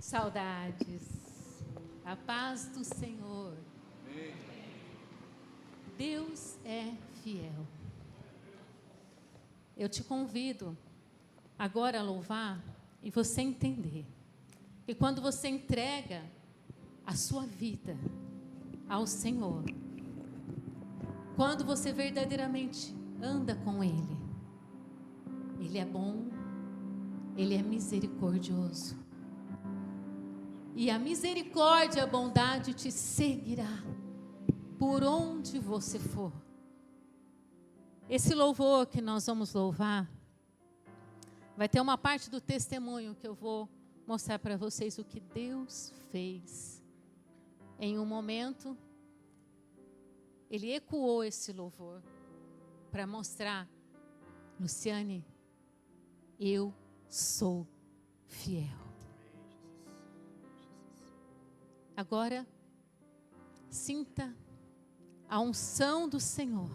Saudades. A paz do Senhor. Deus é fiel. Eu te convido agora a louvar e você entender que quando você entrega a sua vida ao Senhor, quando você verdadeiramente anda com Ele, Ele é bom, Ele é misericordioso. E a misericórdia e a bondade te seguirá por onde você for. Esse louvor que nós vamos louvar, vai ter uma parte do testemunho que eu vou mostrar para vocês o que Deus fez. Em um momento, Ele ecoou esse louvor para mostrar, Luciane, eu sou fiel. Agora, sinta a unção do Senhor.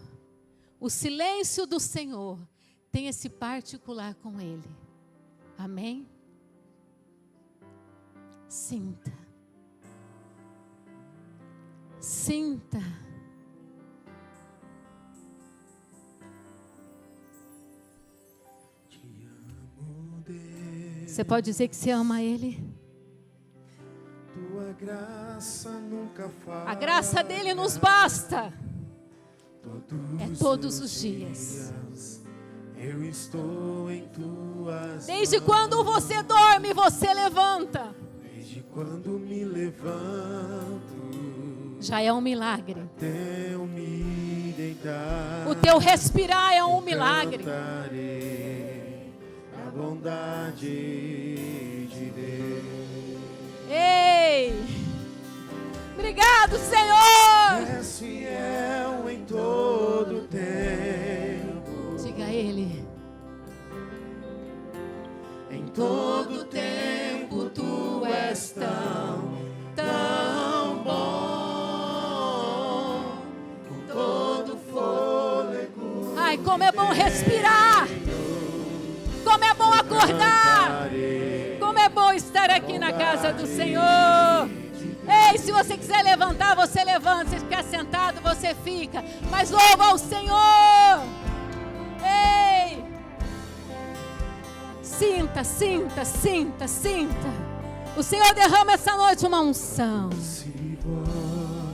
O silêncio do Senhor tem esse particular com Ele. Amém? Sinta. Sinta. Você pode dizer que você ama Ele? Tua graça nunca falta. A graça dele nos basta. Todos os dias. Eu estou em tuas Desde quando você dorme, você levanta. Desde quando me levanto, já é um milagre. até eu me deitar, O teu respirar é um milagre. cantarei a bondade de Deus. Ei! Obrigado, Senhor! És fiel em todo tempo. Diga a Ele. Em todo tempo tu és tão bom. Com todo fôlego. Ai, como é bom respirar! Como é bom acordar! Como é bom estar aqui na casa do Senhor! Ei, se você quiser levantar, você levanta. Se ficar sentado, você fica. Mas louva ao Senhor! Ei! Sinta, sinta, sinta, sinta. O Senhor derrama essa noite uma unção.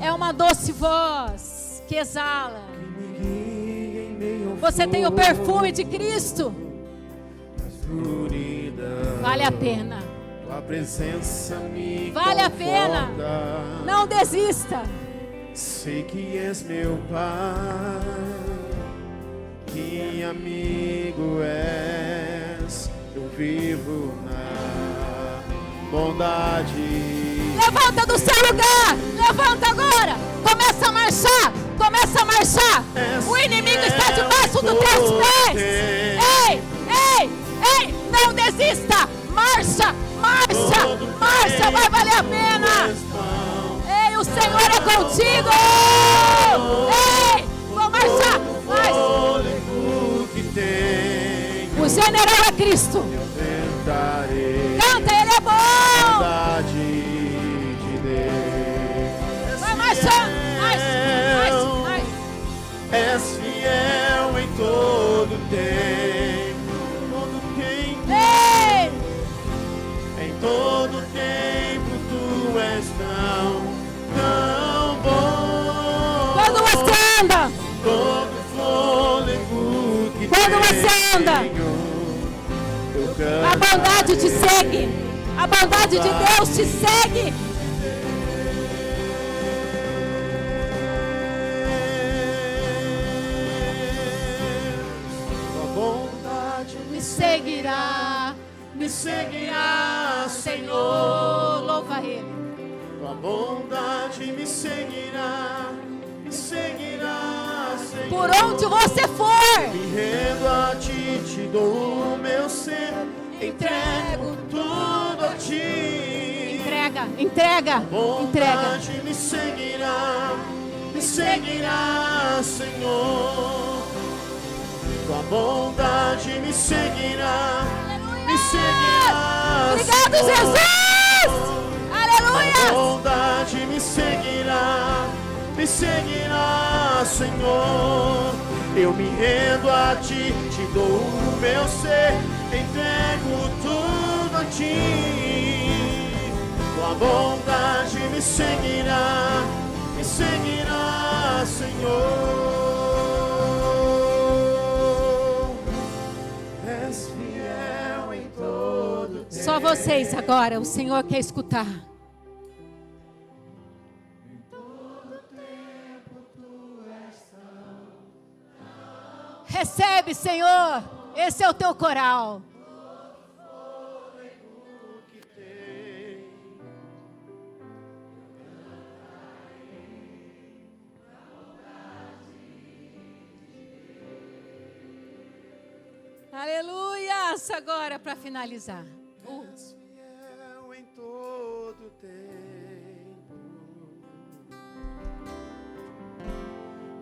É uma doce voz que exala. Você tem o perfume de Cristo. Vale a pena. Tua presença me Vale a pena. conforta. Não desista. Sei que és meu Pai, que amigo és. Eu vivo na bondade. Levanta do seu lugar. Levanta agora. Começa a marchar. Começa a marchar. O inimigo está debaixo dos teus pés. Ei, ei, ei. Não desista. Marcha, marcha, marcha. Vai valer a pena. Ei, o Senhor é contigo. Ei, vou marchar. Mas o general é Cristo. Canta, Ele é bom. Vai marchando. Mais. És fiel em todo tempo. Ei, Em todo tempo tu és tão bom. quando você anda, Todo fôlego que Quando você anda, eu a bondade te segue. A bondade de Deus te segue. Tua bondade Me seguirá, me seguirá, Senhor. Louva Ele. Tua bondade me seguirá, Senhor. Por onde você for, Me rendo a ti, te dou o meu ser, entrego tudo a ti. entrega, entrega, entrega. Bondade me seguirá, Senhor. Tua bondade me seguirá, Obrigado, Jesus. seguirá, Senhor. Eu me rendo a Ti, Te dou o meu ser, entrego tudo a Ti. Tua bondade me seguirá, Senhor. És fiel em todo tempo. Só vocês agora, o Senhor quer escutar. Recebe, Senhor, esse é o teu coral. Aleluia! Agora para finalizar. Fiel em todo tempo.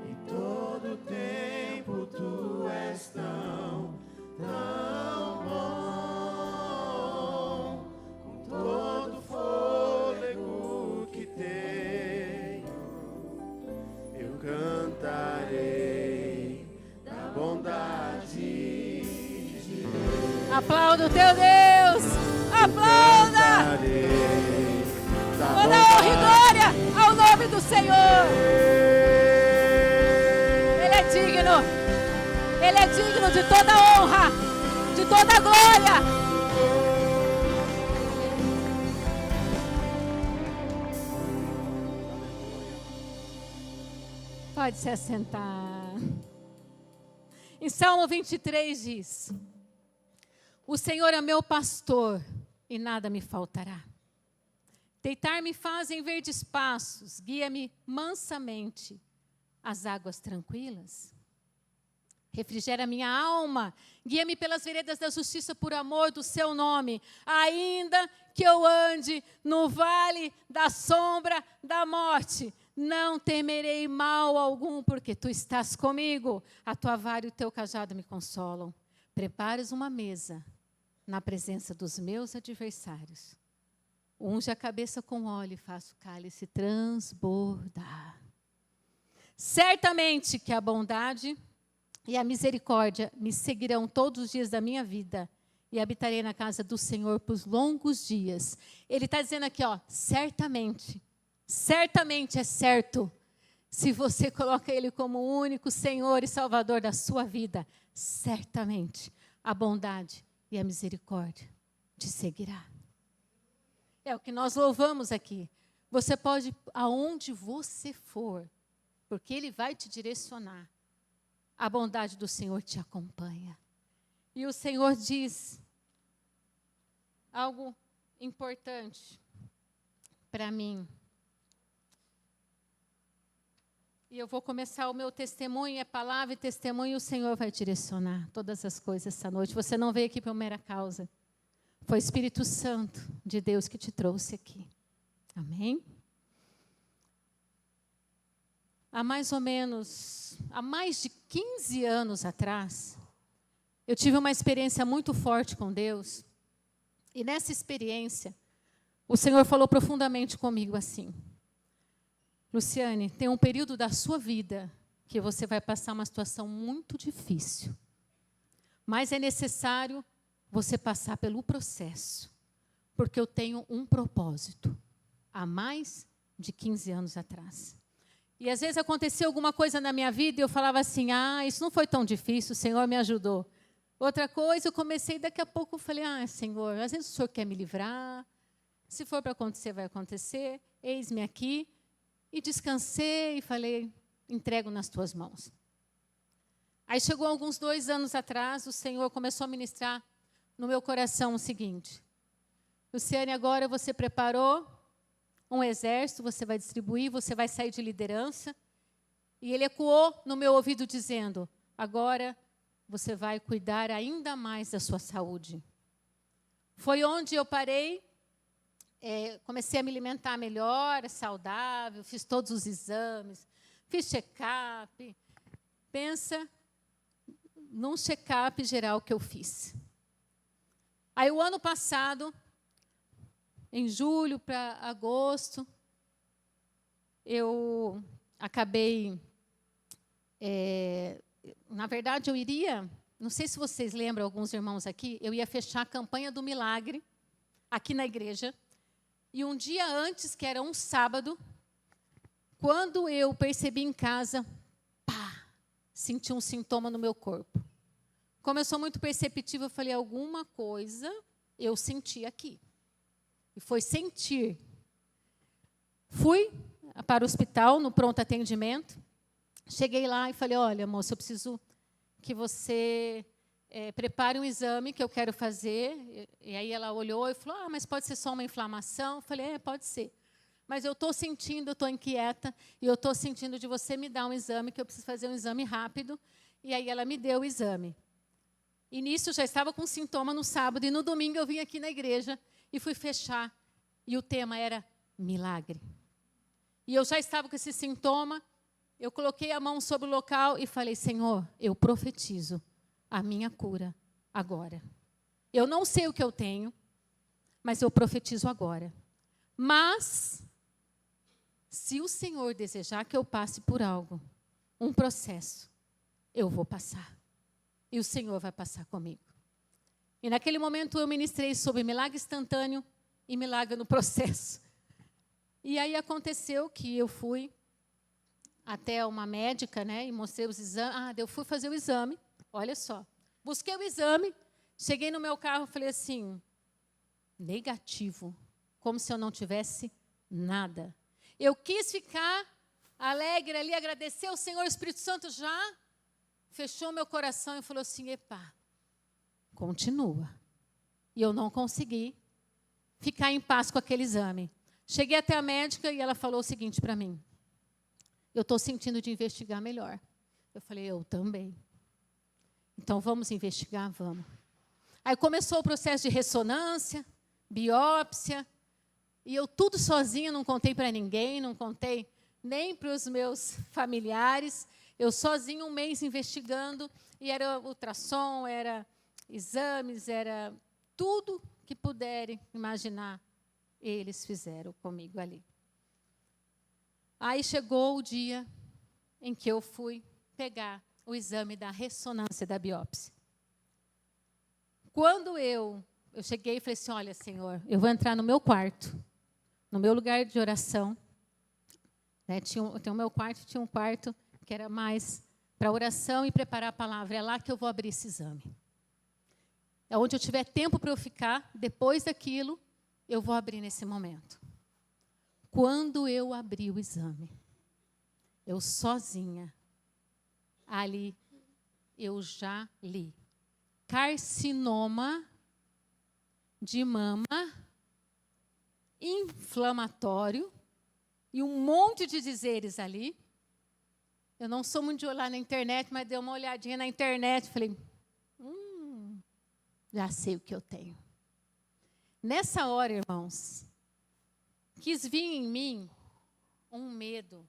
Em todo tempo Tu és tão bom. Com todo fôlego que tenho, eu cantarei da bondade. Aplauda o teu Deus! Aplauda! Toda honra e glória ao nome do Senhor! Ele é digno! Ele é digno de toda honra, de toda glória! Pode se assentar. Em Salmo 23 diz: o Senhor é meu pastor e nada me faltará. Deitar-me faz em verdes pastos, guia-me mansamente às águas tranquilas. Refrigera minha alma, guia-me pelas veredas da justiça por amor do seu nome. Ainda que eu ande no vale da sombra da morte, não temerei mal algum, porque tu estás comigo. A tua vara e o teu cajado me consolam. Prepares uma mesa na presença dos meus adversários. Unge a cabeça com óleo e faço o cálice transbordar. Certamente que a bondade e a misericórdia me seguirão todos os dias da minha vida e habitarei na casa do Senhor por longos dias. Ele está dizendo aqui, ó, certamente é certo. Se você coloca Ele como o único Senhor e Salvador da sua vida, certamente a bondade e a misericórdia te seguirá. É o que nós louvamos aqui. Você pode ir aonde você for, porque Ele vai te direcionar. A bondade do Senhor te acompanha. E o Senhor diz algo importante para mim. E eu vou começar o meu testemunho, é palavra e testemunho, e o Senhor vai direcionar todas as coisas essa noite. Você não veio aqui por mera causa. Foi o Espírito Santo de Deus que te trouxe aqui. Amém? Há mais de 15 anos atrás, eu tive uma experiência muito forte com Deus. E nessa experiência, o Senhor falou profundamente comigo assim: Luciane, tem um período da sua vida que você vai passar uma situação muito difícil. Mas é necessário você passar pelo processo. Porque eu tenho um propósito. Há mais de 15 anos atrás. E às vezes aconteceu alguma coisa na minha vida e eu falava assim, isso não foi tão difícil, o Senhor me ajudou. Outra coisa, eu comecei, daqui a pouco eu falei, Senhor, às vezes o Senhor quer me livrar. Se for para acontecer, vai acontecer. Eis-me aqui. E descansei e falei, entrego nas tuas mãos. Aí chegou alguns 2 anos atrás, o Senhor começou a ministrar no meu coração o seguinte: Luciane, agora você preparou um exército, você vai distribuir, você vai sair de liderança. E Ele ecoou no meu ouvido dizendo, agora você vai cuidar ainda mais da sua saúde. Foi onde eu parei. Comecei a me alimentar melhor, saudável, fiz todos os exames, fiz check-up. Pensa num check-up geral que eu fiz. Aí, o ano passado, em julho para agosto, acabei... na verdade, eu iria... Não sei se vocês lembram, alguns irmãos aqui, eu ia fechar a campanha do milagre aqui na igreja. E um dia antes, que era um sábado, quando eu percebi em casa, senti um sintoma no meu corpo. Como eu sou muito perceptiva, eu falei, alguma coisa eu senti aqui. E foi sentir. Fui para o hospital, no pronto atendimento. Cheguei lá e falei, olha, moça, eu preciso que você prepare um exame que eu quero fazer. E aí ela olhou e falou, mas pode ser só uma inflamação? Eu falei, pode ser. Mas eu estou sentindo, eu estou inquieta, e eu estou sentindo de você me dar um exame, que eu preciso fazer um exame rápido. E aí ela me deu o exame. E nisso eu já estava com sintoma no sábado, e no domingo eu vim aqui na igreja e fui fechar. E o tema era milagre. E eu já estava com esse sintoma, eu coloquei a mão sobre o local e falei, Senhor, eu profetizo a minha cura agora. Eu não sei o que eu tenho, mas eu profetizo agora. Mas, se o Senhor desejar que eu passe por algo, um processo, eu vou passar. E o Senhor vai passar comigo. E naquele momento eu ministrei sobre milagre instantâneo e milagre no processo. E aí aconteceu que eu fui até uma médica, né, e mostrei os exames. Eu fui fazer o exame, olha só. Busquei o exame, cheguei no meu carro e falei assim, negativo, como se eu não tivesse nada. Eu quis ficar alegre ali, agradecer ao Senhor. O Espírito Santo já fechou meu coração e falou assim, continua. E eu não consegui ficar em paz com aquele exame. Cheguei até a médica e ela falou o seguinte para mim, eu estou sentindo de investigar melhor. Eu falei, eu também. Então, vamos investigar? Vamos. Aí começou o processo de ressonância, biópsia, e eu tudo sozinha, não contei para ninguém, não contei nem para os meus familiares. Eu sozinha um mês investigando, e era ultrassom, era exames, era tudo que puderem imaginar, eles fizeram comigo ali. Aí chegou o dia em que eu fui pegar o exame da ressonância da biópsia. Quando eu cheguei e falei assim, olha, Senhor, eu vou entrar no meu quarto, no meu lugar de oração. Né, tem o meu quarto, tinha um quarto que era mais para oração e preparar a palavra. É lá que eu vou abrir esse exame. É onde eu tiver tempo para eu ficar, depois daquilo, eu vou abrir nesse momento. Quando eu abri o exame, eu sozinha, ali, eu já li. Carcinoma de mama, inflamatório, e um monte de dizeres ali. Eu não sou muito de olhar na internet, mas dei uma olhadinha na internet, falei, já sei o que eu tenho. Nessa hora, irmãos, quis vir em mim um medo.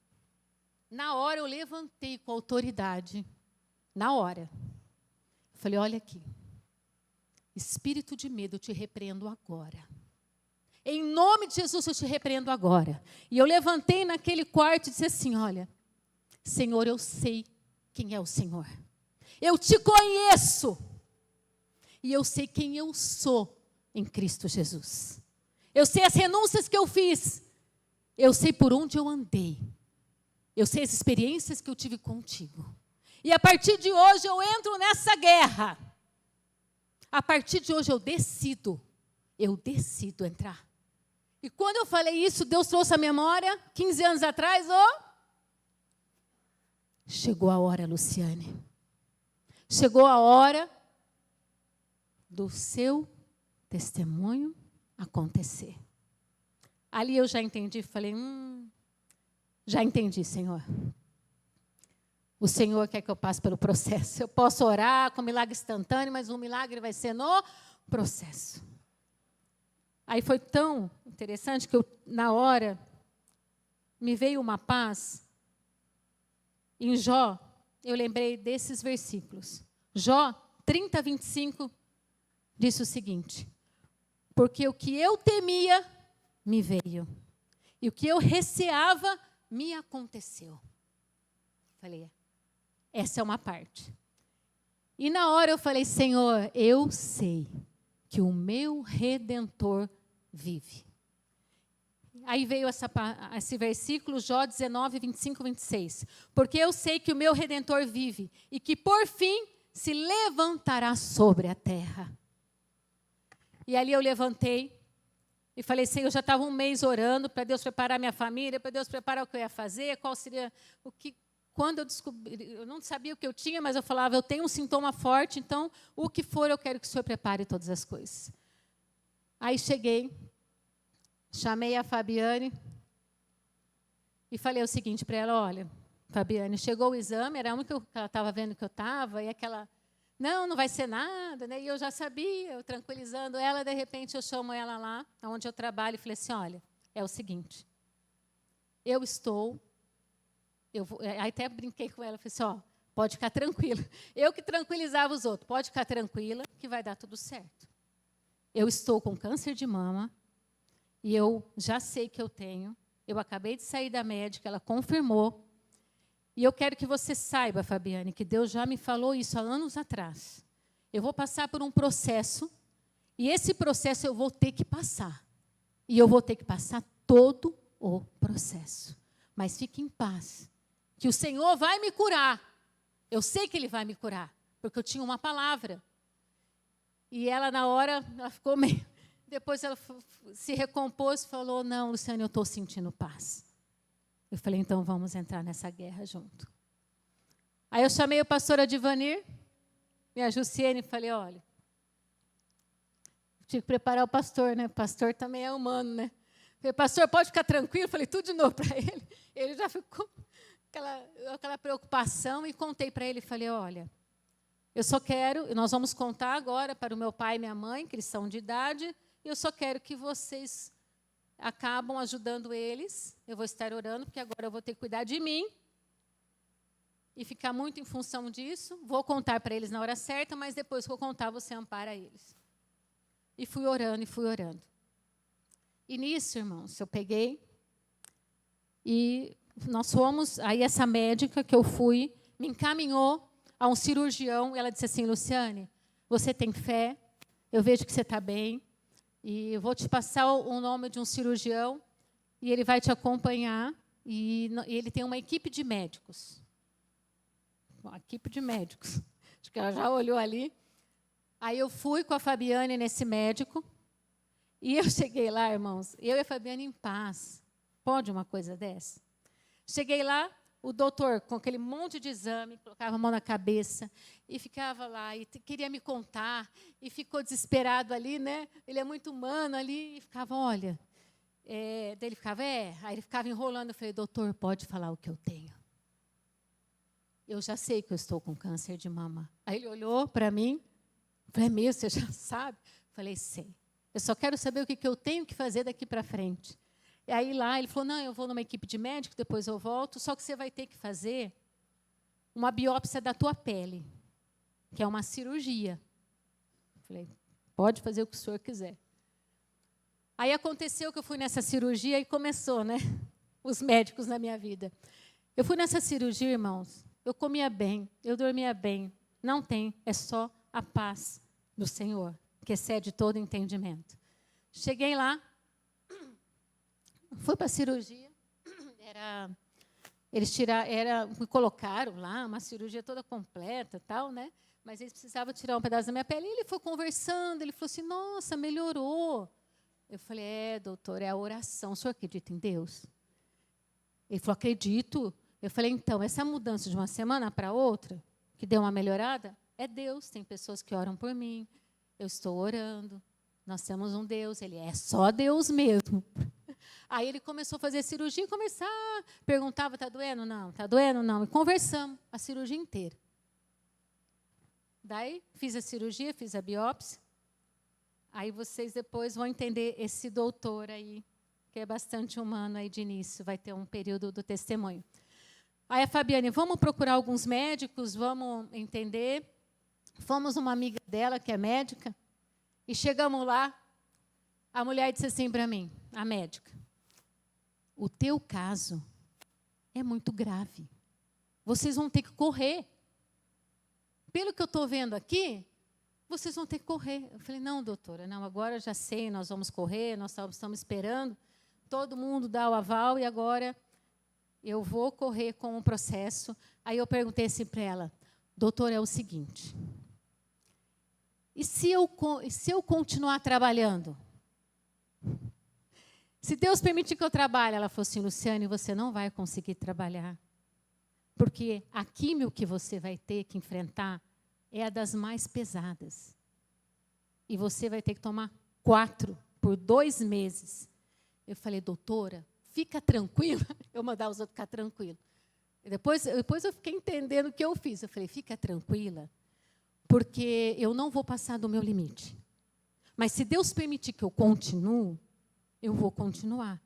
Na hora eu levantei com autoridade. Na hora. Eu falei, olha aqui. Espírito de medo, eu te repreendo agora. Em nome de Jesus, eu te repreendo agora. E eu levantei naquele quarto e disse assim, olha, Senhor, eu sei quem é o Senhor. Eu te conheço. E eu sei quem eu sou em Cristo Jesus. Eu sei as renúncias que eu fiz. Eu sei por onde eu andei. Eu sei as experiências que eu tive contigo. E a partir de hoje eu entro nessa guerra. A partir de hoje eu decido entrar. E quando eu falei isso, Deus trouxe a memória, 15 anos atrás, chegou a hora, Luciane. Chegou a hora do seu testemunho acontecer. Ali eu já entendi, falei, já entendi, Senhor. O Senhor quer que eu passe pelo processo. Eu posso orar com milagre instantâneo, mas o milagre vai ser no processo. Aí foi tão interessante que na hora, me veio uma paz. Em Jó, eu lembrei desses versículos. Jó 30, 25, disse o seguinte, porque o que eu temia, me veio. E o que eu receava, me aconteceu. Falei, essa é uma parte. E na hora eu falei, Senhor, eu sei que o meu Redentor vive. Aí veio esse versículo, Jó 19, 25, 26. Porque eu sei que o meu Redentor vive e que por fim se levantará sobre a terra. E ali eu levantei e falei, Senhor, eu já estava um mês orando para Deus preparar minha família, para Deus preparar o que eu ia fazer, qual seria o que. Quando eu descobri, eu não sabia o que eu tinha, mas eu falava, eu tenho um sintoma forte, então o que for eu quero que o Senhor prepare todas as coisas. Aí cheguei, chamei a Fabiane e falei o seguinte para ela, olha, Fabiane, chegou o exame, era a única que ela estava vendo que eu estava, e aquela, não vai ser nada, né? E eu já sabia, eu tranquilizando ela, de repente eu chamo ela lá, onde eu trabalho, e falei assim, olha, é o seguinte, eu estou... aí até brinquei com ela, falei assim, pode ficar tranquila. Eu que tranquilizava os outros, pode ficar tranquila que vai dar tudo certo. Eu estou com câncer de mama e eu já sei que eu tenho. Eu acabei de sair da médica, ela confirmou. E eu quero que você saiba, Fabiane, que Deus já me falou isso há anos atrás. Eu vou passar por um processo e esse processo eu vou ter que passar. E eu vou ter que passar todo o processo. Mas fique em paz. Que o Senhor vai me curar. Eu sei que Ele vai me curar, porque eu tinha uma palavra. E ela, na hora, ela ficou meio... Depois ela se recompôs e falou, não, Luciane, eu estou sentindo paz. Eu falei, então vamos entrar nessa guerra junto. Aí eu chamei o pastor Adivanir e a Jussiene e falei, olha, tinha que preparar o pastor, né? O pastor também é humano, né? Eu falei, pastor, pode ficar tranquilo? Eu falei tudo de novo para ele. Ele já ficou... Aquela preocupação, e contei para ele, falei, olha, eu só quero, nós vamos contar agora para o meu pai e minha mãe, que eles são de idade, e eu só quero que vocês acabam ajudando eles, eu vou estar orando, porque agora eu vou ter que cuidar de mim, e ficar muito em função disso, vou contar para eles na hora certa, mas depois que eu contar, você ampara eles. E fui orando, e fui orando. E nisso, irmãos, eu peguei, e... nós fomos, aí essa médica que eu fui, me encaminhou a um cirurgião, ela disse assim, Luciane, você tem fé, eu vejo que você está bem, e eu vou te passar o nome de um cirurgião, e ele vai te acompanhar, e ele tem uma equipe de médicos. Uma equipe de médicos. Acho que ela já olhou ali. Aí eu fui com a Fabiane nesse médico, e eu cheguei lá, irmãos, eu e a Fabiane em paz. Pode uma coisa dessa? Cheguei lá, o doutor, com aquele monte de exame, colocava a mão na cabeça e ficava lá, e queria me contar, e ficou desesperado ali, né? Ele é muito humano ali, e ficava, olha... daí ele ficava, aí ele ficava enrolando, eu falei, doutor, pode falar o que eu tenho. Eu já sei que eu estou com câncer de mama. Aí ele olhou para mim, falei, mesmo, você já sabe? Falei, sei. Eu só quero saber o que eu tenho que fazer daqui para frente. E aí lá ele falou, não, eu vou numa equipe de médico, depois eu volto, só que você vai ter que fazer uma biópsia da tua pele, que é uma cirurgia. Falei, pode fazer o que o senhor quiser. Aí aconteceu que eu fui nessa cirurgia e começou, né? Os médicos na minha vida. Eu fui nessa cirurgia, irmãos, eu comia bem, eu dormia bem. Não tem, é só a paz do Senhor, que excede todo entendimento. Cheguei lá, fui para a cirurgia, me colocaram lá, uma cirurgia toda completa, tal, né? Mas eles precisavam tirar um pedaço da minha pele. E ele foi conversando, ele falou assim, nossa, melhorou. Eu falei, doutor, é a oração. O senhor acredita em Deus? Ele falou, acredito. Eu falei, então, essa mudança de uma semana para outra, que deu uma melhorada, é Deus. Tem pessoas que oram por mim, eu estou orando. Nós temos um Deus, ele é só Deus mesmo. Aí ele começou a fazer a cirurgia e perguntava, está doendo? Não, está doendo? Não. E conversamos a cirurgia inteira. Daí, fiz a cirurgia, fiz a biópsia. Aí vocês depois vão entender esse doutor aí, que é bastante humano aí de início, vai ter um período do testemunho. Aí a Fabiane, vamos procurar alguns médicos, vamos entender. Fomos uma amiga dela, que é médica, e chegamos lá, a mulher disse assim para mim, a médica, o teu caso é muito grave. vocês vão ter que correr. Pelo que eu estou vendo aqui, vocês vão ter que correr. Eu falei, não, doutora, não, agora eu já sei, nós vamos correr, nós estamos esperando, todo mundo dá o aval e agora eu vou correr com o processo. Aí eu perguntei assim para ela, doutora, é o seguinte, e se eu continuar trabalhando? Se Deus permitir que eu trabalhe, ela falou assim, Luciane, você não vai conseguir trabalhar, porque a químio que você vai ter que enfrentar é a das mais pesadas. E você vai ter que tomar 4 por 2 meses. Eu falei, doutora, fica tranquila. Eu mandava os outros ficar tranquilos. Depois eu fiquei entendendo o que eu fiz. Eu falei, fica tranquila, porque eu não vou passar do meu limite. Mas se Deus permitir que eu continue, eu vou continuar.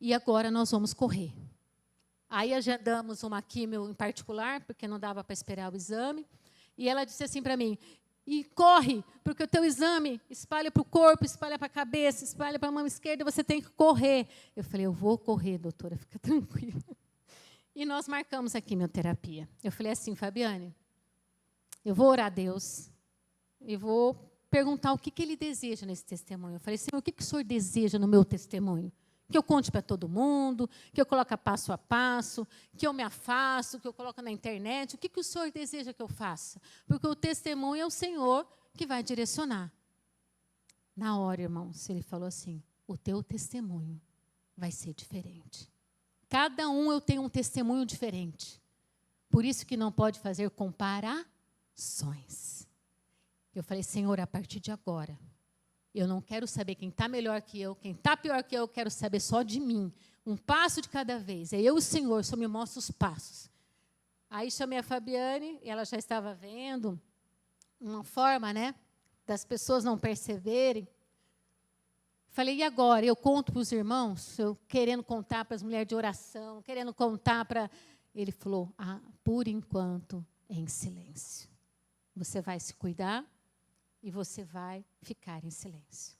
E agora nós vamos correr. Aí agendamos uma químio em particular, porque não dava para esperar o exame. E ela disse assim para mim, e corre, porque o teu exame espalha para o corpo, espalha para a cabeça, espalha para a mão esquerda, você tem que correr. Eu falei, eu vou correr, doutora, fica tranquila. E nós marcamos a quimioterapia. Eu falei assim, Fabiane, eu vou orar a Deus e vou perguntar o que Ele deseja nesse testemunho. Eu falei, Senhor, o que o Senhor deseja no meu testemunho? Que eu conte para todo mundo, que eu coloque passo a passo, que eu me afasto, que eu coloque na internet. O que o Senhor deseja que eu faça? Porque o testemunho é o Senhor que vai direcionar. Na hora, irmãos, ele falou assim, o teu testemunho vai ser diferente. Cada um eu tenho um testemunho diferente. Por isso que não pode fazer comparações. Eu falei, Senhor, a partir de agora, eu não quero saber quem está melhor que eu, quem está pior que eu quero saber só de mim. Um passo de cada vez. É eu e o Senhor, só me mostra os passos. Aí chamei a Fabiane, e ela já estava vendo uma forma, né, das pessoas não perceberem. Falei, e agora? Eu conto para os irmãos, eu querendo contar para as mulheres de oração, querendo contar para... Ele falou, por enquanto, em silêncio. Você vai se cuidar e você vai ficar em silêncio.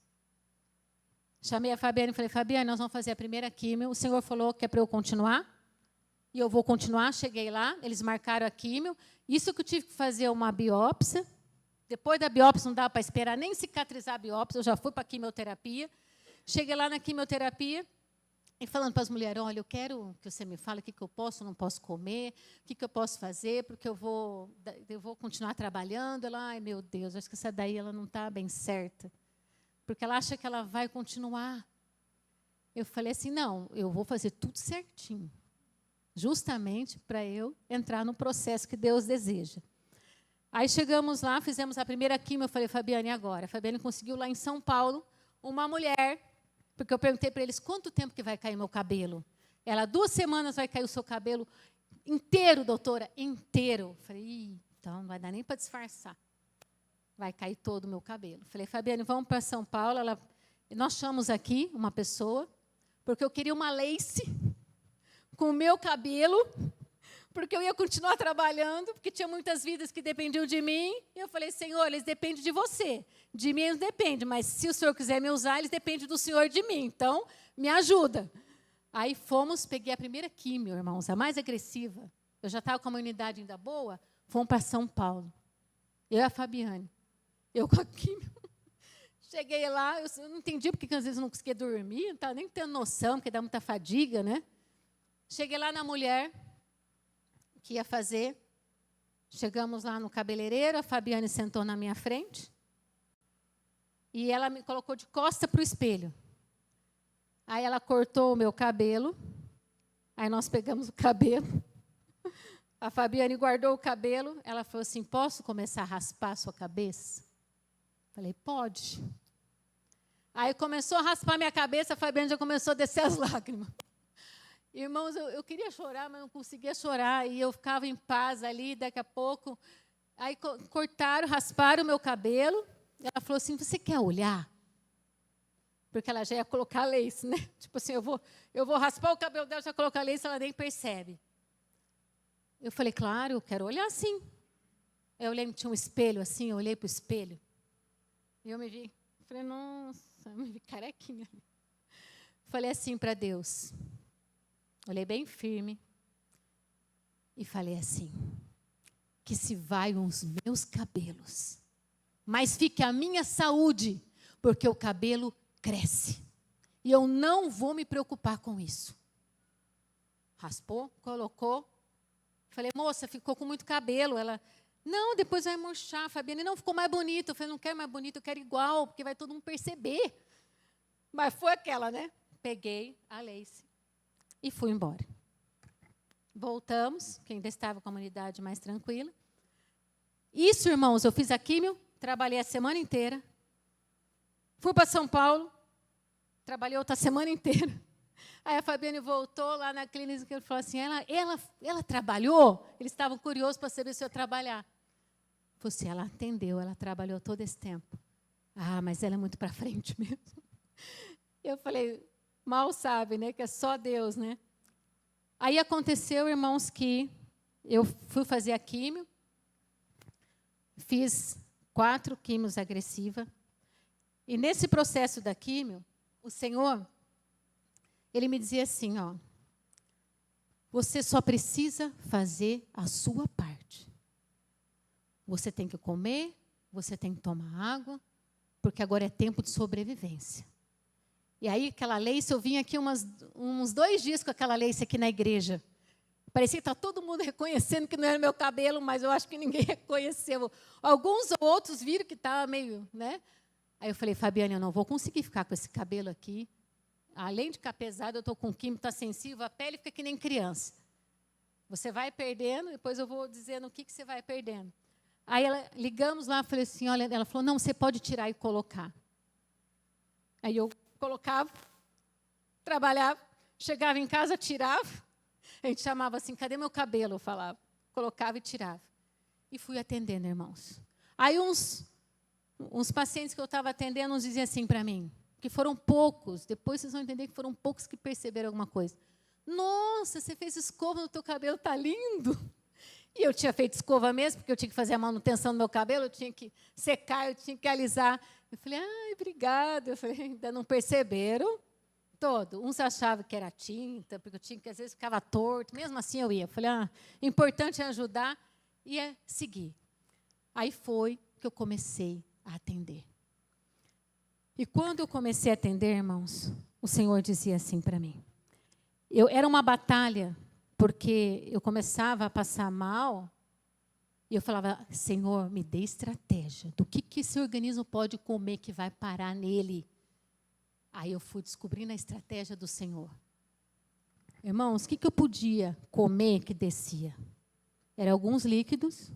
Chamei a Fabiane e falei, Fabiane, nós vamos fazer a primeira químio. O Senhor falou que é para eu continuar. E eu vou continuar. Cheguei lá, eles marcaram a químio. Isso que eu tive que fazer uma biópsia. Depois da biópsia, não dava para esperar nem cicatrizar a biópsia. Eu já fui para a quimioterapia. Cheguei lá na quimioterapia e falando para as mulheres, olha, eu quero que você me fale o que eu posso, não posso comer, o que eu posso fazer, porque eu vou continuar trabalhando. Ela, ai, meu Deus, acho que essa daí ela não está bem certa. Porque ela acha que ela vai continuar. Eu falei assim, não, eu vou fazer tudo certinho. Justamente para eu entrar no processo que Deus deseja. Aí chegamos lá, fizemos a primeira quimio, eu falei, Fabiane, e agora? A Fabiane conseguiu lá em São Paulo uma mulher, porque eu perguntei para eles, quanto tempo que vai cair meu cabelo? Ela, 2 semanas vai cair o seu cabelo inteiro, doutora, inteiro. Eu falei, então não vai dar nem para disfarçar. Vai cair todo o meu cabelo. Falei, Fabiane, vamos para São Paulo. Nós chamamos aqui uma pessoa, porque eu queria uma lace com o meu cabelo, porque eu ia continuar trabalhando, porque tinha muitas vidas que dependiam de mim. E eu falei, Senhor, eles dependem de você. De mim eles dependem, mas se o Senhor quiser me usar, eles dependem do Senhor e de mim. Então, me ajuda. Aí fomos, peguei a primeira químio, irmãos, a mais agressiva. Eu já estava com a imunidade ainda boa. Fomos para São Paulo. Eu e a Fabiane. Eu com a químio. Cheguei lá, eu não entendi porque às vezes eu não conseguia dormir, não estava nem tendo noção, porque dá muita fadiga, né? Cheguei lá na mulher que ia fazer. Chegamos lá no cabeleireiro, a Fabiane sentou na minha frente. E ela me colocou de costa para o espelho. Aí ela cortou o meu cabelo. Aí nós pegamos o cabelo. A Fabiane guardou o cabelo. Ela falou assim, posso começar a raspar a sua cabeça? Falei, pode. Aí começou a raspar minha cabeça, a Fabiane já começou a descer as lágrimas. Irmãos, eu queria chorar, mas não conseguia chorar. E eu ficava em paz ali, daqui a pouco. Aí cortaram, rasparam o meu cabelo. Ela falou assim, você quer olhar? Porque ela já ia colocar lace, né? Tipo assim, eu vou raspar o cabelo dela, já colocar lace, ela nem percebe. Eu falei, claro, eu quero olhar sim. Eu lembro que tinha um espelho assim, eu olhei para o espelho. E eu me vi, falei, nossa, eu me vi carequinha. Falei assim para Deus. Olhei bem firme. e falei assim: que se vaiam os meus cabelos, mas fique a minha saúde, porque o cabelo cresce. E eu não vou me preocupar com isso. Raspou, colocou. Falei: moça, ficou com muito cabelo. Ela: não, depois vai murchar, Fabiane. Não, ficou mais bonito. Eu falei: não quero mais bonito, eu quero igual, porque vai todo mundo perceber. Mas foi aquela, né? Peguei a lace e fui embora. Voltamos, que ainda estava com a comunidade mais tranquila. Isso, irmãos, eu fiz a químio, trabalhei a semana inteira. Fui para São Paulo, trabalhei outra semana inteira. Aí a Fabiane voltou lá na clínica e falou assim: ela trabalhou? Eles estavam curiosos para saber se eu ia trabalhar. Eu falei assim: ela atendeu, ela trabalhou todo esse tempo. Ah, mas ela é muito para frente mesmo. Eu falei: mal sabe, né, que é só Deus, né? Aí aconteceu, irmãos, que eu fui fazer a químio, fiz 4 químios agressivas, e nesse processo da químio, o Senhor, Ele me dizia assim, ó: você só precisa fazer a sua parte. Você tem que comer, você tem que tomar água, porque agora é tempo de sobrevivência. E aí, aquela lace, eu vim aqui uns 2 dias com aquela lace aqui na igreja. Parecia que está todo mundo reconhecendo que não era meu cabelo, mas eu acho que ninguém reconheceu. Alguns ou outros viram que estava meio, né? Aí eu falei: Fabiane, eu não vou conseguir ficar com esse cabelo aqui. Além de ficar pesado, eu estou com químico, está sensível, a pele fica que nem criança. Você vai perdendo, depois eu vou dizendo o que você vai perdendo. Aí ligamos lá, falei assim, olha, ela falou: não, você pode tirar e colocar. Aí eu colocava, trabalhava, chegava em casa, tirava. A gente chamava assim: cadê meu cabelo? Eu falava. Colocava e tirava. E fui atendendo, irmãos. Aí uns pacientes que eu estava atendendo, uns diziam assim para mim, que foram poucos, depois vocês vão entender que foram poucos que perceberam alguma coisa. Nossa, você fez escova no teu cabelo, está lindo. E eu tinha feito escova mesmo, porque eu tinha que fazer a manutenção do meu cabelo, eu tinha que secar, eu tinha que alisar. Eu falei: ai, obrigada. Eu falei: ainda não perceberam? Todo. Uns achavam que era tinta, porque eu tinha que, às vezes, ficava torto. Mesmo assim, eu ia. Eu falei: o importante é ajudar e é seguir. Aí foi que eu comecei a atender. E quando eu comecei a atender, irmãos, o Senhor dizia assim para mim. Era uma batalha, porque eu começava a passar mal, e eu falava: Senhor, me dê estratégia. Do que esse organismo pode comer que vai parar nele? Aí eu fui descobrindo a estratégia do Senhor. Irmãos, o que eu podia comer que descia? Eram alguns líquidos,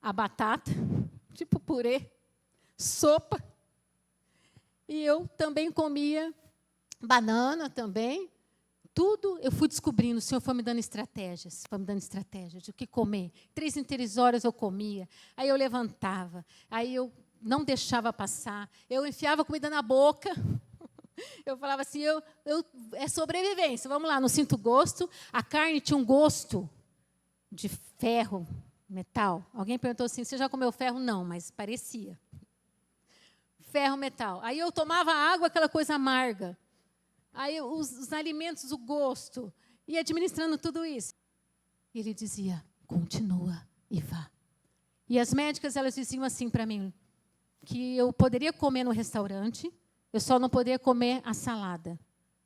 a batata, tipo purê, sopa. E eu também comia banana também. Tudo eu fui descobrindo, o Senhor foi me dando estratégias, de o que comer. 3 em 3 horas eu comia, aí eu levantava, aí eu não deixava passar, eu enfiava a comida na boca, eu falava assim, é sobrevivência, vamos lá, não sinto gosto. A carne tinha um gosto de ferro, metal. Alguém perguntou assim: você já comeu ferro? Não, mas parecia. Ferro, metal. Aí eu tomava água, aquela coisa amarga. Aí os alimentos, o gosto, ia administrando tudo isso. E ele dizia: continua e vá. E as médicas, elas diziam assim para mim, que eu poderia comer no restaurante, eu só não poderia comer a salada.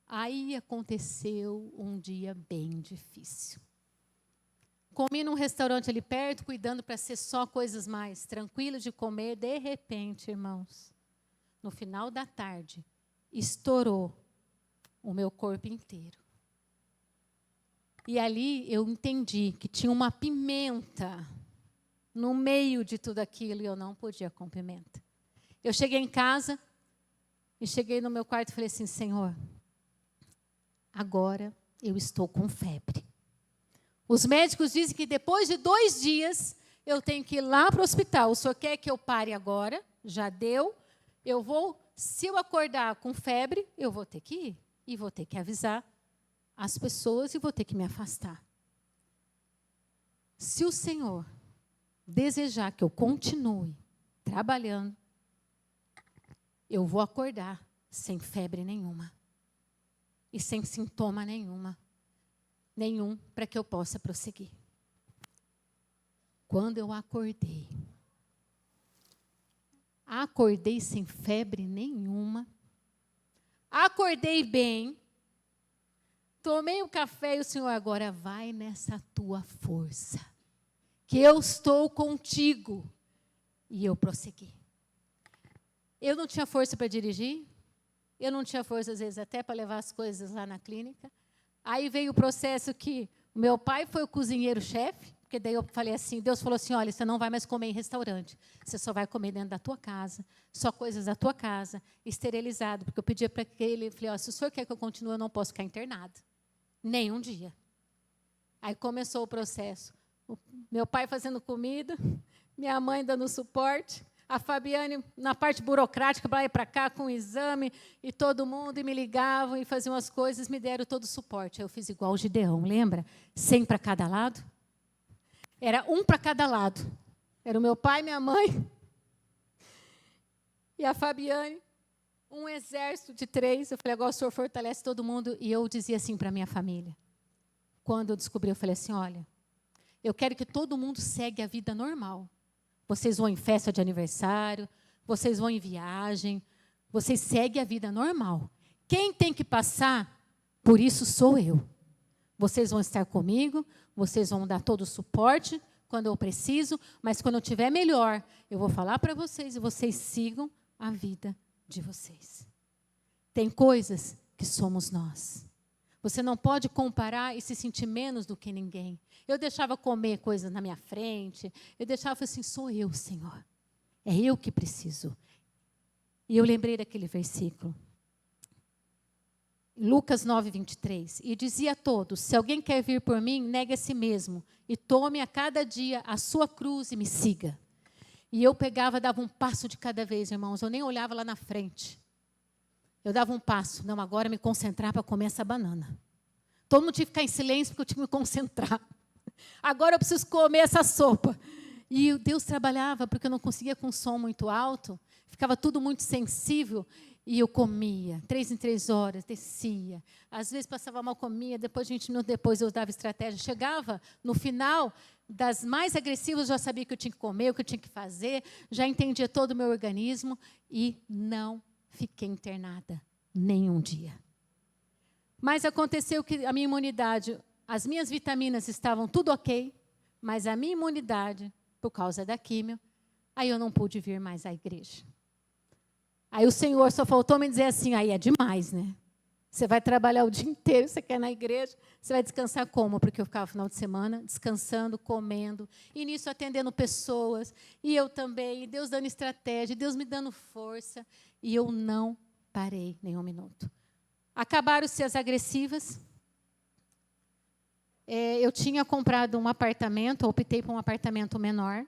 Aí aconteceu um dia bem difícil. Comi num restaurante ali perto, cuidando para ser só coisas mais tranquilas de comer. De repente, irmãos, no final da tarde, estourou o meu corpo inteiro. E ali eu entendi que tinha uma pimenta no meio de tudo aquilo e eu não podia com pimenta. Eu cheguei em casa e cheguei no meu quarto e falei assim: Senhor, agora eu estou com febre. Os médicos dizem que depois de 2 dias eu tenho que ir lá para o hospital. O senhor quer que eu pare agora? Já deu. Eu vou, se eu acordar com febre, eu vou ter que ir. E vou ter que avisar as pessoas e vou ter que me afastar. Se o Senhor desejar que eu continue trabalhando, eu vou acordar sem febre nenhuma e sem sintoma nenhuma. nenhum para que eu possa prosseguir. Quando eu acordei sem febre nenhuma, acordei bem, tomei o café e o Senhor, agora vai nessa tua força, que eu estou contigo. E eu prossegui. Eu não tinha força para dirigir, eu não tinha força, às vezes, até para levar as coisas lá na clínica. Aí veio o processo que o meu pai foi o cozinheiro-chefe, porque daí eu falei assim, Deus falou assim, olha, você não vai mais comer em restaurante, você só vai comer dentro da tua casa, só coisas da tua casa, esterilizado, porque eu pedia para ele, falei, se o senhor quer que eu continue, eu não posso ficar internado, nem um dia. Aí começou o processo, meu pai fazendo comida, minha mãe dando suporte, a Fabiane na parte burocrática, para lá e para cá, com o exame, e todo mundo, e me ligavam, e faziam as coisas, me deram todo o suporte. Aí eu fiz igual o Gideão, lembra? 100 para cada lado. Era um para cada lado. Era o meu pai, minha mãe, e a Fabiane, um exército de 3. Eu falei, agora o senhor fortalece todo mundo. E eu dizia assim para a minha família. Quando eu descobri, eu falei assim, olha, eu quero que todo mundo segue a vida normal. Vocês vão em festa de aniversário, vocês vão em viagem, vocês seguem a vida normal. Quem tem que passar, por isso sou eu. Vocês vão estar comigo, vocês vão dar todo o suporte quando eu preciso, mas quando eu estiver melhor, eu vou falar para vocês e vocês sigam a vida de vocês. Tem coisas que somos nós. Você não pode comparar e se sentir menos do que ninguém. Eu deixava comer coisas na minha frente. Eu deixava assim, sou eu, Senhor. É eu que preciso. E eu lembrei daquele versículo. Lucas 9, 23. E dizia a todos, se alguém quer vir por mim, negue a si mesmo. E tome a cada dia a sua cruz e me siga. E eu pegava, dava um passo de cada vez, irmãos. Eu nem olhava lá na frente. Eu dava um passo. Não, agora me concentrar para comer essa banana. Todo mundo tinha que ficar em silêncio porque eu tinha que me concentrar. Agora eu preciso comer essa sopa. E Deus trabalhava porque eu não conseguia com som muito alto. Ficava tudo muito sensível. E eu comia. 3 em 3 horas, descia. Às vezes passava mal, comia. Depois, 20 minutos depois, eu dava estratégia. Chegava no final das mais agressivas, eu já sabia o que eu tinha que comer, o que eu tinha que fazer. Já entendia todo o meu organismo. E não fiquei internada nenhum dia. Mas aconteceu que a minha imunidade, as minhas vitaminas estavam tudo ok, mas a minha imunidade, por causa da químio, aí eu não pude vir mais à igreja. Aí o Senhor só faltou me dizer assim, aí é demais, né? Você vai trabalhar o dia inteiro, você quer ir na igreja, você vai descansar como? Porque eu ficava no final de semana descansando, comendo, e nisso atendendo pessoas, e eu também, e Deus dando estratégia, Deus me dando força, e eu não parei nem um minuto. Acabaram-se as agressivas. Eu tinha comprado um apartamento, optei por um apartamento menor,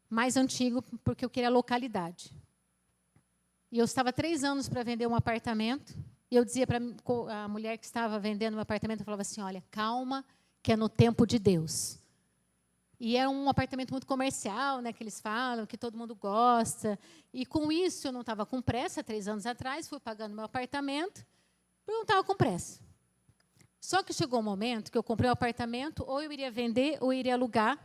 mais antigo, porque eu queria localidade. E eu estava 3 anos para vender um apartamento, e eu dizia para a mulher que estava vendendo o meu apartamento, eu falava assim, olha, calma, que é no tempo de Deus. E era um apartamento muito comercial, né, que eles falam, que todo mundo gosta. E com isso, eu não estava com pressa, 3 anos atrás, fui pagando meu apartamento, porque eu não estava com pressa. Só que chegou um momento que eu comprei um apartamento, ou eu iria vender, ou eu iria alugar,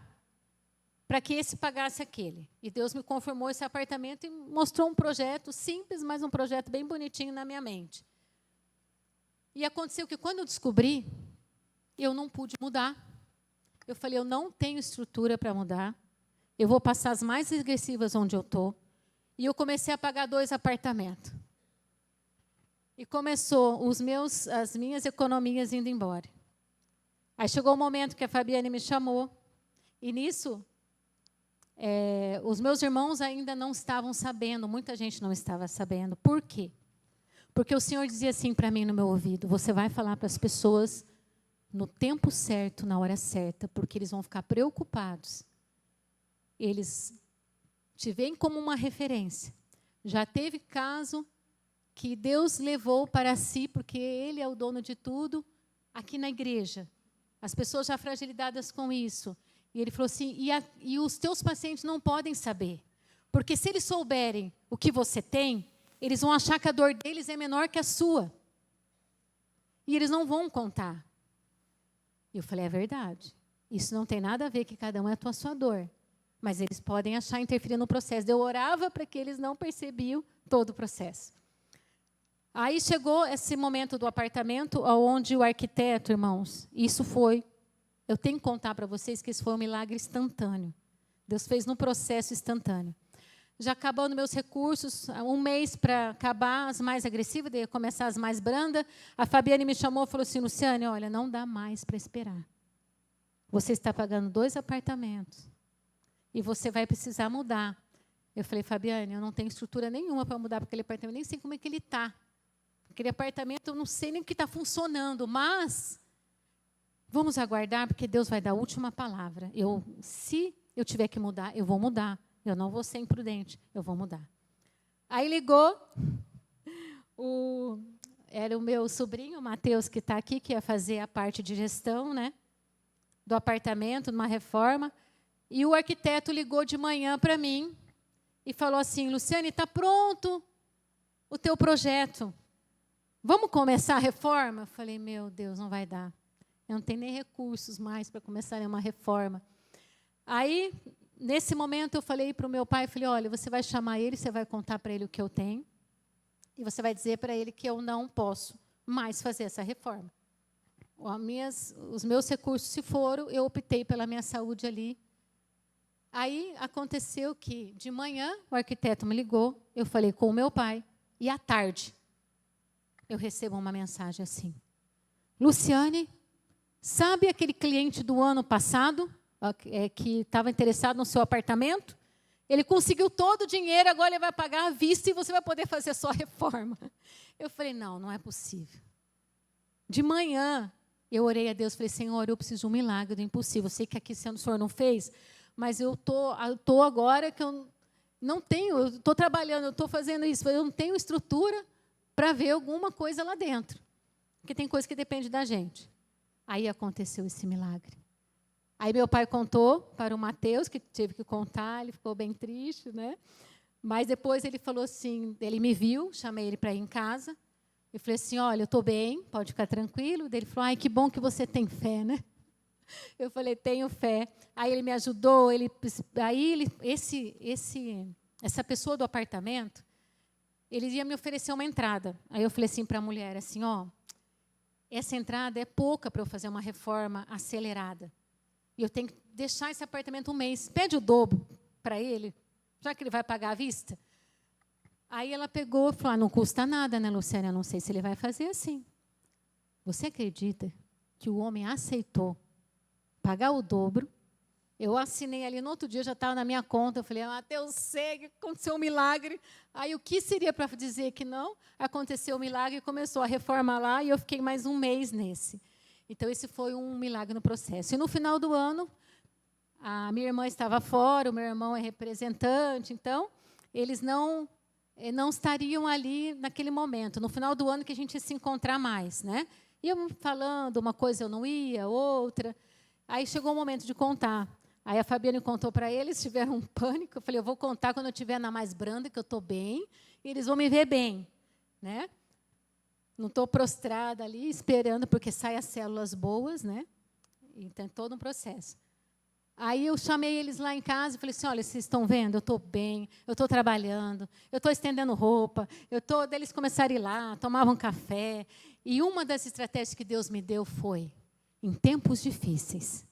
para que esse pagasse aquele. E Deus me confirmou esse apartamento e mostrou um projeto simples, mas um projeto bem bonitinho na minha mente. E aconteceu que, quando eu descobri, eu não pude mudar. Eu falei, eu não tenho estrutura para mudar, eu vou passar as mais agressivas onde eu estou. E eu comecei a pagar 2 apartamentos. E começou as minhas economias indo embora. Aí chegou o momento que a Fabiane me chamou, e nisso, os meus irmãos ainda não estavam sabendo, muita gente não estava sabendo. Por quê? Porque o Senhor dizia assim para mim no meu ouvido, você vai falar para as pessoas no tempo certo, na hora certa, porque eles vão ficar preocupados. Eles te veem como uma referência. Já teve caso que Deus levou para si, porque Ele é o dono de tudo, aqui na igreja. As pessoas já fragilizadas com isso. E Ele falou assim, e os teus pacientes não podem saber. Porque se eles souberem o que você tem, eles vão achar que a dor deles é menor que a sua. E eles não vão contar. E eu falei, é verdade. Isso não tem nada a ver que cada um é a sua dor. Mas eles podem achar interferir no processo. Eu orava para que eles não percebiam todo o processo. Aí chegou esse momento do apartamento, onde o arquiteto, irmãos, isso foi, eu tenho que contar para vocês que isso foi um milagre instantâneo. Deus fez num processo instantâneo. Já acabando meus recursos, um mês para acabar as mais agressivas, daí ia começar as mais brandas. A Fabiane me chamou e falou assim, Luciane, olha, não dá mais para esperar. Você está pagando 2 apartamentos e você vai precisar mudar. Eu falei, Fabiane, eu não tenho estrutura nenhuma para mudar para aquele apartamento, nem sei como é que ele está. Aquele apartamento, eu não sei nem o que está funcionando, mas vamos aguardar, porque Deus vai dar a última palavra. Se eu tiver que mudar, eu vou mudar. Eu não vou ser imprudente, eu vou mudar. Aí ligou, era o meu sobrinho, o Matheus, que está aqui, que ia fazer a parte de gestão, né, do apartamento, numa reforma. E o arquiteto ligou de manhã para mim e falou assim, Luciane, está pronto o teu projeto. Vamos começar a reforma? Eu falei, meu Deus, não vai dar. Eu não tenho nem recursos mais para começar uma reforma. Aí, nesse momento, eu falei para o meu pai, falei, olha, você vai chamar ele, você vai contar para ele o que eu tenho, e você vai dizer para ele que eu não posso mais fazer essa reforma. Os meus recursos se foram, eu optei pela minha saúde ali. Aí, aconteceu que, de manhã, o arquiteto me ligou, eu falei com o meu pai, e à tarde, eu recebo uma mensagem assim, Luciane, sabe aquele cliente do ano passado, que estava interessado no seu apartamento? Ele conseguiu todo o dinheiro, agora ele vai pagar à vista e você vai poder fazer a sua reforma. Eu falei, não é possível. De manhã, eu orei a Deus, falei, Senhor, eu preciso de um milagre do impossível. Eu sei que aqui o Senhor não fez, mas eu tô agora que eu não tenho, eu estou trabalhando, eu estou fazendo isso, eu não tenho estrutura para ver alguma coisa lá dentro. Porque tem coisa que depende da gente. Aí aconteceu esse milagre. Aí meu pai contou para o Matheus, que teve que contar, ele ficou bem triste, né? Mas depois ele falou assim, ele me viu, chamei ele para ir em casa. Eu falei assim, olha, eu estou bem, pode ficar tranquilo. Daí ele falou, ai, que bom que você tem fé, né? Eu falei, tenho fé. Aí ele me ajudou, essa pessoa do apartamento, ele ia me oferecer uma entrada. Aí eu falei assim para a mulher, assim, essa entrada é pouca para eu fazer uma reforma acelerada. E eu tenho que deixar esse apartamento um mês. Pede o dobro para ele, já que ele vai pagar à vista. Aí ela pegou e falou, não custa nada, né, Luciane? Eu não sei se ele vai fazer assim. Você acredita que o homem aceitou pagar o dobro? Eu assinei ali, no outro dia já estava na minha conta. Eu falei, Matheus, sei que aconteceu um milagre. Aí o que seria para dizer que não? Aconteceu o milagre, começou a reforma lá e eu fiquei mais um mês nesse. Então, esse foi um milagre no processo. E no final do ano, a minha irmã estava fora, o meu irmão é representante, então, eles não estariam ali naquele momento. No final do ano que a gente ia se encontrar mais, né? Iam falando, uma coisa eu não ia, outra. Aí chegou o momento de contar. Aí a Fabiane contou para eles, tiveram um pânico. Eu falei, eu vou contar quando eu estiver na mais branda, que eu estou bem, e eles vão me ver bem, né? Não estou prostrada ali, esperando, porque saem as células boas, né? Então, é todo um processo. Aí eu chamei eles lá em casa e falei assim, olha, vocês estão vendo? Eu estou bem, eu estou trabalhando, eu estou estendendo roupa, daí eles começaram a ir lá, tomavam café. E uma das estratégias que Deus me deu foi, em tempos difíceis,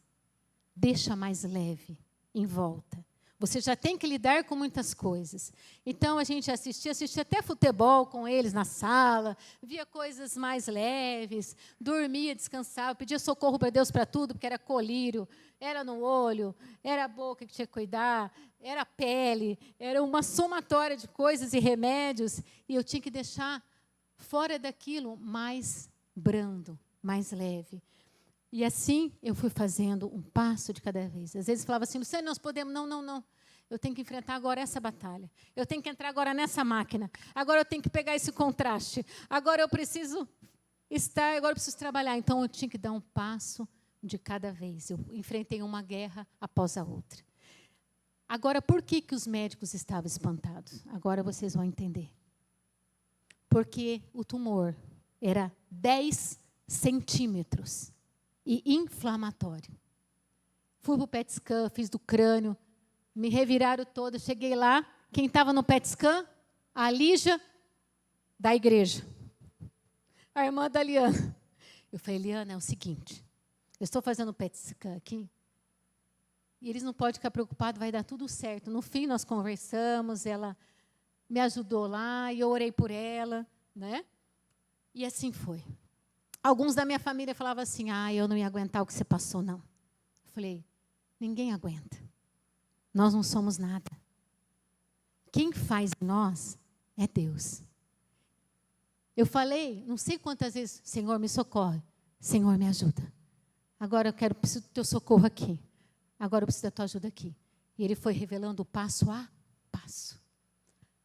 deixa mais leve em volta. Você já tem que lidar com muitas coisas. Então, a gente assistia até futebol com eles na sala, via coisas mais leves, dormia, descansava, pedia socorro para Deus para tudo, porque era colírio, era no olho, era a boca que tinha que cuidar, era a pele, era uma somatória de coisas e remédios, e eu tinha que deixar fora daquilo mais brando, mais leve. E assim eu fui fazendo um passo de cada vez. Às vezes falava assim, Luciane, nós podemos... Não. Eu tenho que enfrentar agora essa batalha. Eu tenho que entrar agora nessa máquina. Agora eu tenho que pegar esse contraste. Agora eu preciso trabalhar. Então eu tinha que dar um passo de cada vez. Eu enfrentei uma guerra após a outra. Agora, por que os médicos estavam espantados? Agora vocês vão entender. Porque o tumor era 10 centímetros. e inflamatório. Fui para o PET scan, fiz do crânio, me reviraram toda, cheguei lá, quem estava no PET scan? A Lígia, da igreja. A irmã da Liana. Eu falei, Liana, é o seguinte, eu estou fazendo o PET scan aqui, e eles não podem ficar preocupados, vai dar tudo certo. No fim, nós conversamos, ela me ajudou lá, e eu orei por ela, né? E assim foi. Alguns da minha família falavam assim, eu não ia aguentar o que você passou, não. Eu falei, ninguém aguenta. Nós não somos nada. Quem faz em nós é Deus. Eu falei, não sei quantas vezes, Senhor, me socorre. Senhor, me ajuda. Agora preciso do teu socorro aqui. Agora eu preciso da tua ajuda aqui. E ele foi revelando passo a passo.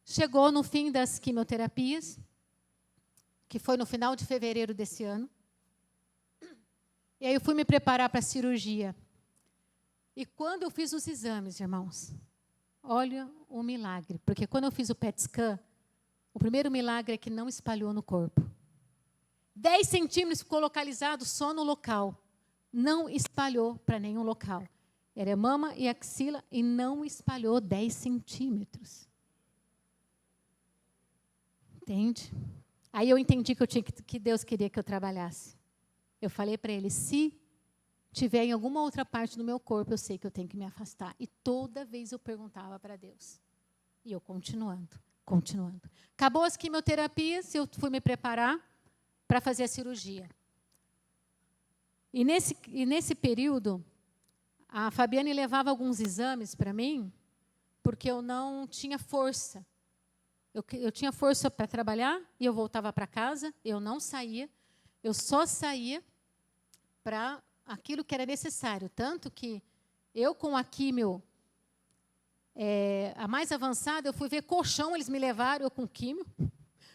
Chegou no fim das quimioterapias, que foi no final de fevereiro desse ano. E aí eu fui me preparar para a cirurgia. E quando eu fiz os exames, irmãos, olha o milagre. Porque quando eu fiz o PET scan, o primeiro milagre é que não espalhou no corpo. 10 centímetros ficou localizado só no local. Não espalhou para nenhum local. Era mama e axila e não espalhou 10 centímetros. Entende? Aí eu entendi que Deus queria que eu trabalhasse. Eu falei para ele, se tiver em alguma outra parte do meu corpo, eu sei que eu tenho que me afastar. E toda vez eu perguntava para Deus. E eu continuando. Acabou as quimioterapias, eu fui me preparar para fazer a cirurgia. E nesse período, a Fabiane levava alguns exames para mim, porque eu não tinha força. Eu tinha força para trabalhar e eu voltava para casa, eu não saía, eu só saía para aquilo que era necessário. Tanto que eu, com a químio, a mais avançada, eu fui ver colchão, eles me levaram, eu com químio,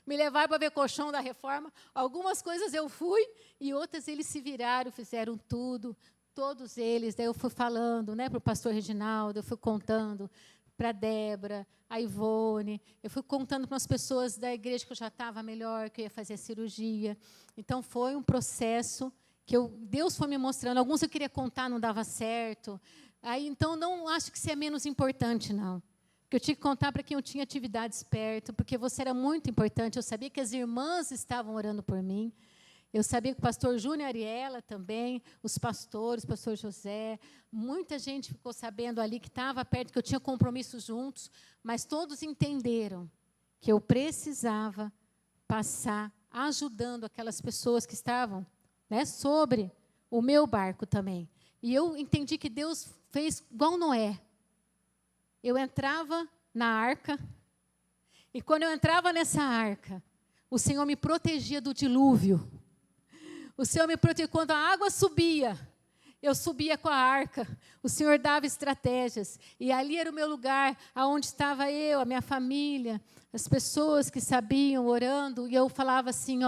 me levaram para ver colchão da reforma. Algumas coisas eu fui e outras eles se viraram, fizeram tudo, todos eles. Daí eu fui falando, né, para o pastor Reginaldo, eu fui contando para a Débora, a Ivone, eu fui contando para as pessoas da igreja que eu já estava melhor, que eu ia fazer a cirurgia. Então, foi um processo que Deus foi me mostrando. Alguns eu queria contar, não dava certo. Aí, então, não acho que isso é menos importante, não. Porque eu tinha que contar para quem eu tinha atividades perto, porque você era muito importante. Eu sabia que as irmãs estavam orando por mim. Eu sabia que o pastor Júnior e Ariela também, os pastores, o pastor José, muita gente ficou sabendo ali que estava perto, que eu tinha compromissos juntos, mas todos entenderam que eu precisava passar ajudando aquelas pessoas que estavam, né, sobre o meu barco também. E eu entendi que Deus fez igual Noé. Eu entrava na arca, e quando eu entrava nessa arca, o Senhor me protegia do dilúvio. O Senhor me protegeu. Quando a água subia, eu subia com a arca. O Senhor dava estratégias. E ali era o meu lugar, onde estava eu, a minha família, as pessoas que sabiam, orando. E eu falava assim,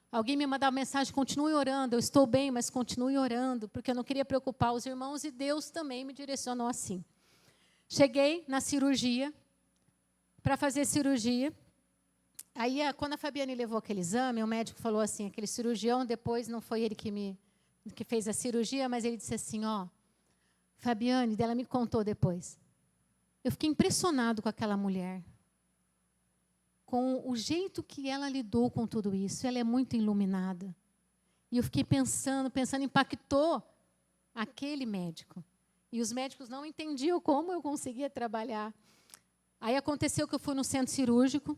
alguém me mandava mensagem, continue orando. Eu estou bem, mas continue orando, porque eu não queria preocupar os irmãos. E Deus também me direcionou assim. Cheguei na cirurgia, para fazer cirurgia. Aí, quando a Fabiane levou aquele exame, o médico falou assim, aquele cirurgião, depois não foi ele que fez a cirurgia, mas ele disse assim, Fabiane, ela me contou depois. Eu fiquei impressionado com aquela mulher, com o jeito que ela lidou com tudo isso. Ela é muito iluminada. E eu fiquei pensando, impactou aquele médico. E os médicos não entendiam como eu conseguia trabalhar. Aí aconteceu que eu fui no centro cirúrgico.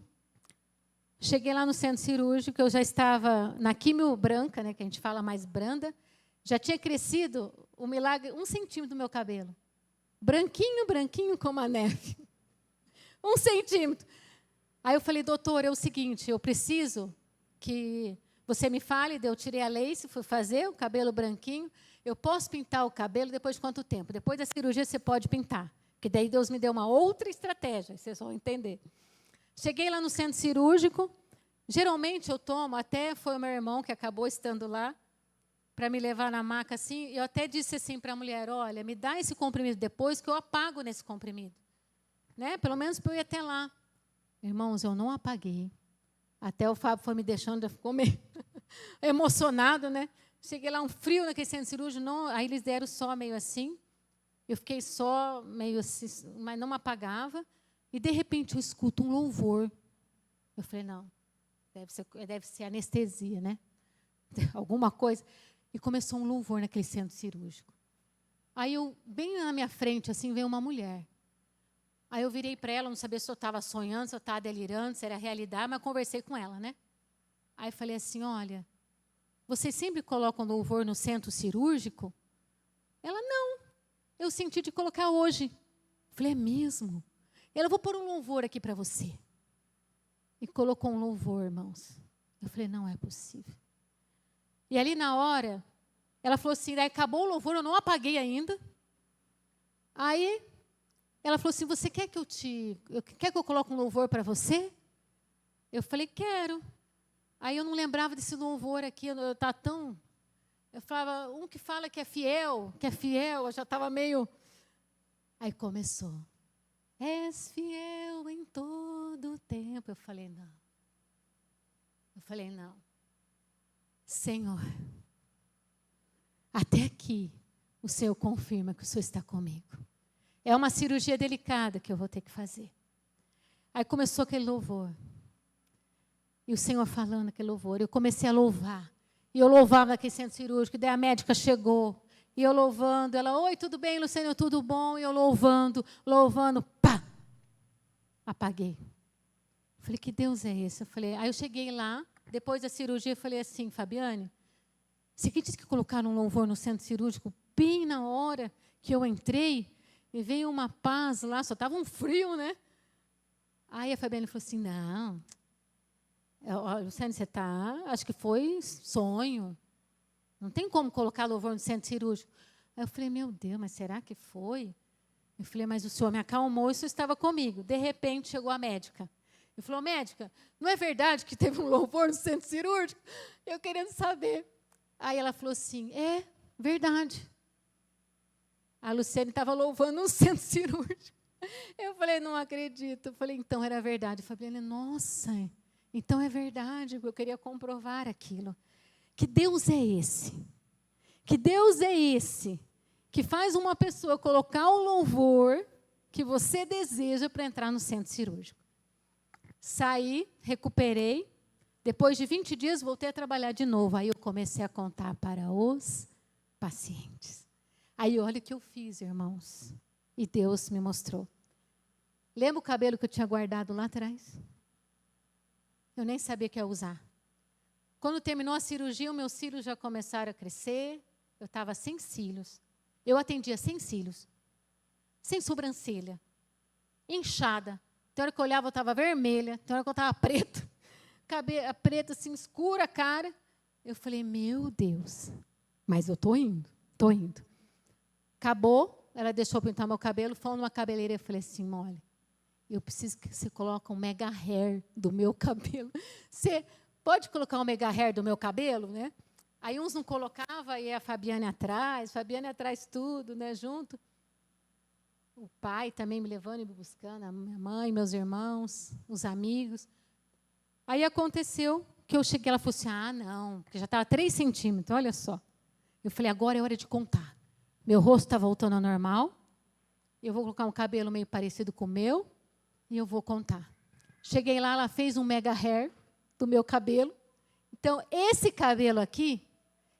Cheguei lá no centro cirúrgico, eu já estava na químio branca, né, que a gente fala mais branda, já tinha crescido o milagre 1 centímetro do meu cabelo. Branquinho como a neve. 1 centímetro. Aí eu falei, doutor, é o seguinte, eu preciso que você me fale, eu tirei a lace, fui fazer o cabelo branquinho, eu posso pintar o cabelo depois de quanto tempo? Depois da cirurgia você pode pintar, porque daí Deus me deu uma outra estratégia, vocês vão entender. Cheguei lá no centro cirúrgico, geralmente eu tomo, até foi o meu irmão que acabou estando lá, para me levar na maca assim, eu até disse assim para a mulher, olha, me dá esse comprimido depois que eu apago nesse comprimido. Né? Pelo menos para eu ir até lá. Irmãos, eu não apaguei. Até o Fábio foi me deixando, já ficou meio emocionado, né? Cheguei lá, um frio naquele centro cirúrgico, não, aí eles deram só meio assim. Eu fiquei só meio assim, mas não me apagava. E, de repente, eu escuto um louvor. Eu falei, não, deve ser anestesia, né? Alguma coisa. E começou um louvor naquele centro cirúrgico. Aí, bem na minha frente, assim, veio uma mulher. Aí eu virei para ela, não sabia se eu estava sonhando, se eu estava delirando, se era realidade, mas conversei com ela, né? Aí falei assim, olha, vocês sempre colocam louvor no centro cirúrgico? Ela, não, eu senti de colocar hoje. Falei, é mesmo? Ela, vou pôr um louvor aqui para você. E colocou um louvor, irmãos. Eu falei, não é possível. E ali na hora, ela falou assim, daí acabou o louvor, eu não apaguei ainda. Aí, ela falou assim, você quer que eu coloque um louvor para você? Eu falei, quero. Aí eu não lembrava desse louvor aqui, eu estava tão... Eu falava, um que fala que é fiel, eu já estava meio... Aí começou. És fiel em todo o tempo. Eu falei, não. Senhor, até aqui o Senhor confirma que o Senhor está comigo. É uma cirurgia delicada que eu vou ter que fazer. Aí começou aquele louvor. E o Senhor falando aquele louvor. Eu comecei a louvar. E eu louvava naquele centro cirúrgico. Daí a médica chegou. E eu louvando. Ela, oi, tudo bem, Luciano, tudo bom? E eu louvando, pá! Apaguei. Falei, que Deus é esse? Aí eu cheguei lá, depois da cirurgia, eu falei assim, Fabiane, você que disse que colocaram um louvor no centro cirúrgico bem na hora que eu entrei, e veio uma paz lá, só estava um frio, né? Aí a Fabiane falou assim, não, Luciane, você está, acho que foi sonho. Não tem como colocar louvor no centro cirúrgico. Aí eu falei, meu Deus, mas será que foi? Eu falei, mas o senhor me acalmou, isso estava comigo. De repente, chegou a médica. Eu falei, médica, não é verdade que teve um louvor no centro cirúrgico? Eu querendo saber. Aí ela falou assim, é verdade. A Luciane estava louvando no centro cirúrgico. Eu falei, não acredito. Eu falei, então era verdade. Eu falei, nossa, então é verdade, eu queria comprovar aquilo. Que Deus é esse? Que Deus é esse que faz uma pessoa colocar o louvor que você deseja para entrar no centro cirúrgico. Saí, recuperei. Depois de 20 dias, voltei a trabalhar de novo. Aí eu comecei a contar para os pacientes. Aí olha o que eu fiz, irmãos. E Deus me mostrou. Lembra o cabelo que eu tinha guardado lá atrás? Eu nem sabia que ia usar. Quando terminou a cirurgia, os meus cílios já começaram a crescer. Eu estava sem cílios. Eu atendia sem cílios. Sem sobrancelha. Inchada. Tem hora que eu olhava, eu estava vermelha. Tem hora que eu estava preta. Cabelo preto, assim, escura a cara. Eu falei, meu Deus. Mas eu estou indo. Acabou. Ela deixou eu pintar meu cabelo. Foi numa cabeleireira. Eu falei assim, olha, eu preciso que você coloque um mega hair do meu cabelo. Você pode colocar um mega hair do meu cabelo, né? Aí uns não colocavam, aí a Fabiane atrás tudo, né, junto. O pai também me levando e me buscando, a minha mãe, meus irmãos, os amigos. Aí aconteceu que eu cheguei, ela falou assim, não, porque já estava 3 centímetros, olha só. Eu falei, agora é hora de contar. Meu rosto está voltando ao normal, eu vou colocar um cabelo meio parecido com o meu, e eu vou contar. Cheguei lá, ela fez um mega hair do meu cabelo. Então, esse cabelo aqui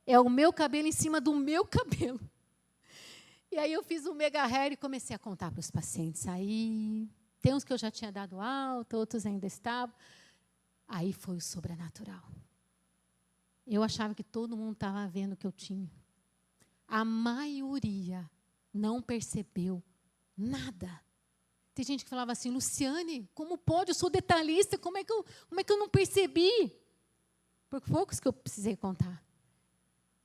é o meu cabelo em cima do meu cabelo. E aí eu fiz um mega hair e comecei a contar para os pacientes. Aí, tem uns que eu já tinha dado alta, outros ainda estavam. Aí foi o sobrenatural. Eu achava que todo mundo estava vendo o que eu tinha. A maioria não percebeu nada. Tem gente que falava assim, Luciane, como pode? Eu sou detalhista, como é que eu não percebi? Porque poucos que eu precisei contar.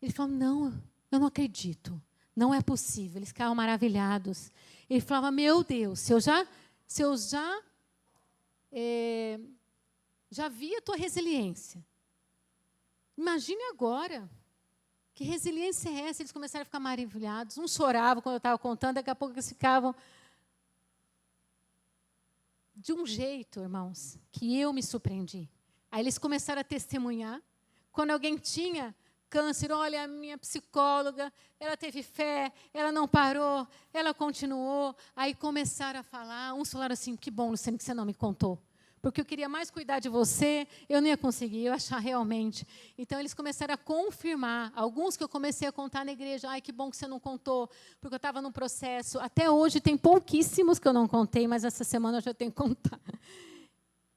Ele falou, não, eu não acredito. Não é possível. Eles ficavam maravilhados. Ele falava, meu Deus, se eu já vi a tua resiliência. Imagine agora. Que resiliência é essa? Eles começaram a ficar maravilhados. Uns choravam quando eu estava contando, daqui a pouco eles ficavam... De um jeito, irmãos, que eu me surpreendi. Aí eles começaram a testemunhar. Quando alguém tinha câncer. Olha, a minha psicóloga, ela teve fé, ela não parou, ela continuou. Aí começaram a falar, uns falaram assim, que bom, Luciane, que você não me contou. Porque eu queria mais cuidar de você, eu não ia conseguir, eu achar realmente. Então, eles começaram a confirmar. Alguns que eu comecei a contar na igreja, ai, que bom que você não contou, porque eu estava num processo. Até hoje tem pouquíssimos que eu não contei, mas essa semana eu já tenho que contar.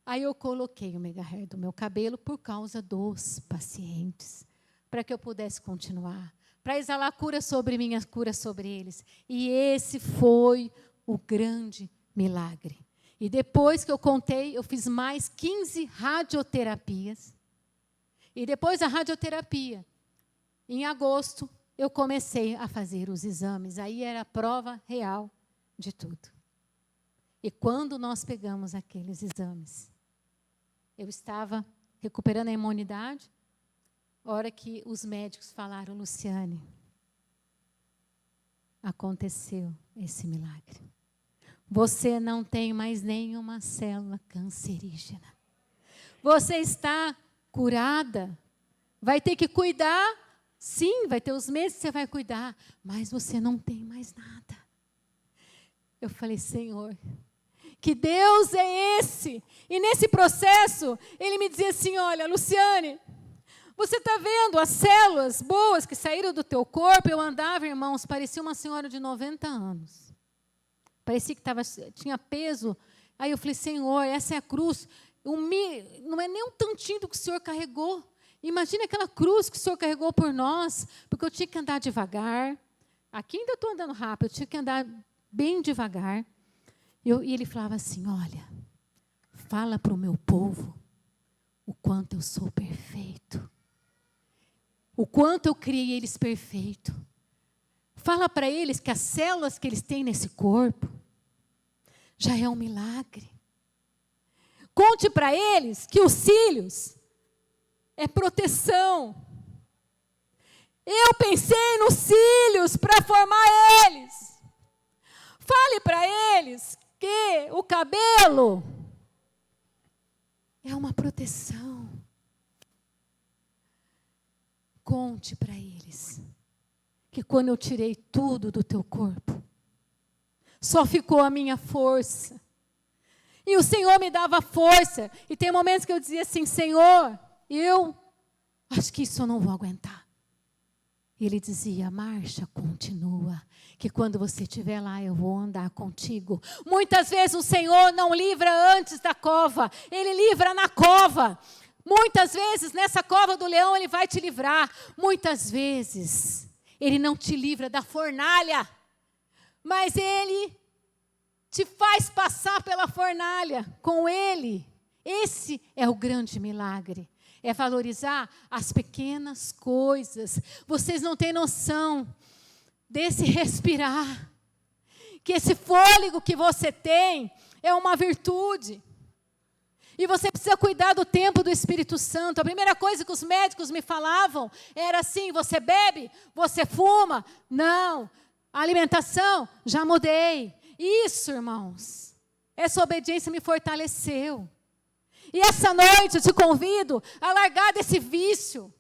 Aí eu coloquei o megahair do meu cabelo por causa dos pacientes, para que eu pudesse continuar, para exalar cura sobre mim, cura sobre eles. E esse foi o grande milagre. E depois que eu contei, eu fiz mais 15 radioterapias. E depois da radioterapia, em agosto, eu comecei a fazer os exames. Aí era a prova real de tudo. E quando nós pegamos aqueles exames, eu estava recuperando a imunidade, a hora que os médicos falaram, Luciane, aconteceu esse milagre. Você não tem mais nenhuma célula cancerígena. Você está curada. Vai ter que cuidar. Sim, vai ter os meses que você vai cuidar. Mas você não tem mais nada. Eu falei, Senhor, que Deus é esse? E nesse processo, Ele me dizia assim, olha, Luciane, você está vendo as células boas que saíram do teu corpo? Eu andava, irmãos, parecia uma senhora de 90 anos. Parecia que tinha peso. Aí eu falei, Senhor, essa é a cruz. Não é nem um tantinho do que o Senhor carregou. Imagina aquela cruz que o Senhor carregou por nós. Porque eu tinha que andar devagar. Aqui ainda estou andando rápido. Eu tinha que andar bem devagar. E ele falava assim, olha, fala para o meu povo o quanto eu sou perfeito. O quanto eu criei eles perfeito. Fala para eles que as células que eles têm nesse corpo já é um milagre. Conte para eles que os cílios é proteção. Eu pensei nos cílios para formar eles. Fale para eles que o cabelo é uma proteção. Conte para eles que quando eu tirei tudo do teu corpo, só ficou a minha força. E o Senhor me dava força. E tem momentos que eu dizia assim, Senhor, eu acho que isso eu não vou aguentar. E Ele dizia, marcha, continua, que quando você estiver lá, eu vou andar contigo. Muitas vezes o Senhor não livra antes da cova, Ele livra na cova. Muitas vezes nessa cova do leão Ele vai te livrar. Muitas vezes Ele não te livra da fornalha, mas Ele te faz passar pela fornalha com Ele. Esse é o grande milagre. É valorizar as pequenas coisas. Vocês não têm noção desse respirar. Que esse fôlego que você tem é uma virtude. E você precisa cuidar do tempo do Espírito Santo. A primeira coisa que os médicos me falavam era assim, você bebe, você fuma. Não, a alimentação, já mudei. Isso, irmãos, essa obediência me fortaleceu. E essa noite eu te convido a largar desse vício.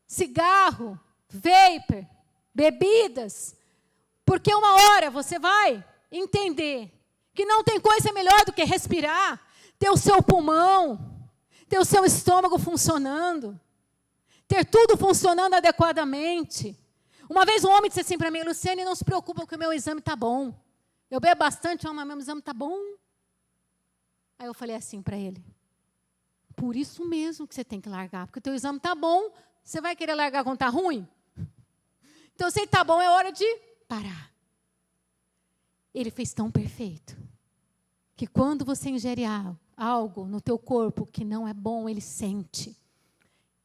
Cigarro, vapor, bebidas. Porque uma hora você vai entender que não tem coisa melhor do que respirar, ter o seu pulmão, ter o seu estômago funcionando, ter tudo funcionando adequadamente. Uma vez um homem disse assim para mim, Luciane, não se preocupa que o meu exame está bom. Eu bebo bastante, mas meu exame está bom. Aí eu falei assim para ele, por isso mesmo que você tem que largar, porque o teu exame está bom, você vai querer largar quando está ruim? Então, se está bom, é hora de parar. Ele fez tão perfeito, que quando você ingere algo no teu corpo que não é bom, ele sente.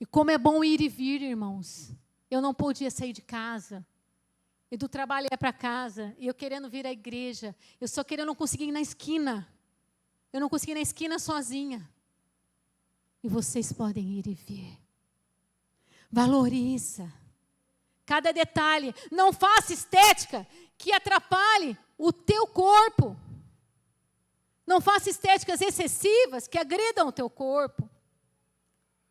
E como é bom ir e vir, irmãos. Eu não podia sair de casa. E do trabalho ia para casa. E eu querendo vir à igreja. Eu só querendo, não conseguia ir na esquina. Eu não conseguia ir na esquina sozinha. E vocês podem ir e vir. Valoriza cada detalhe. Não faça estética que atrapalhe o teu corpo. Não faça estéticas excessivas que agridam o teu corpo.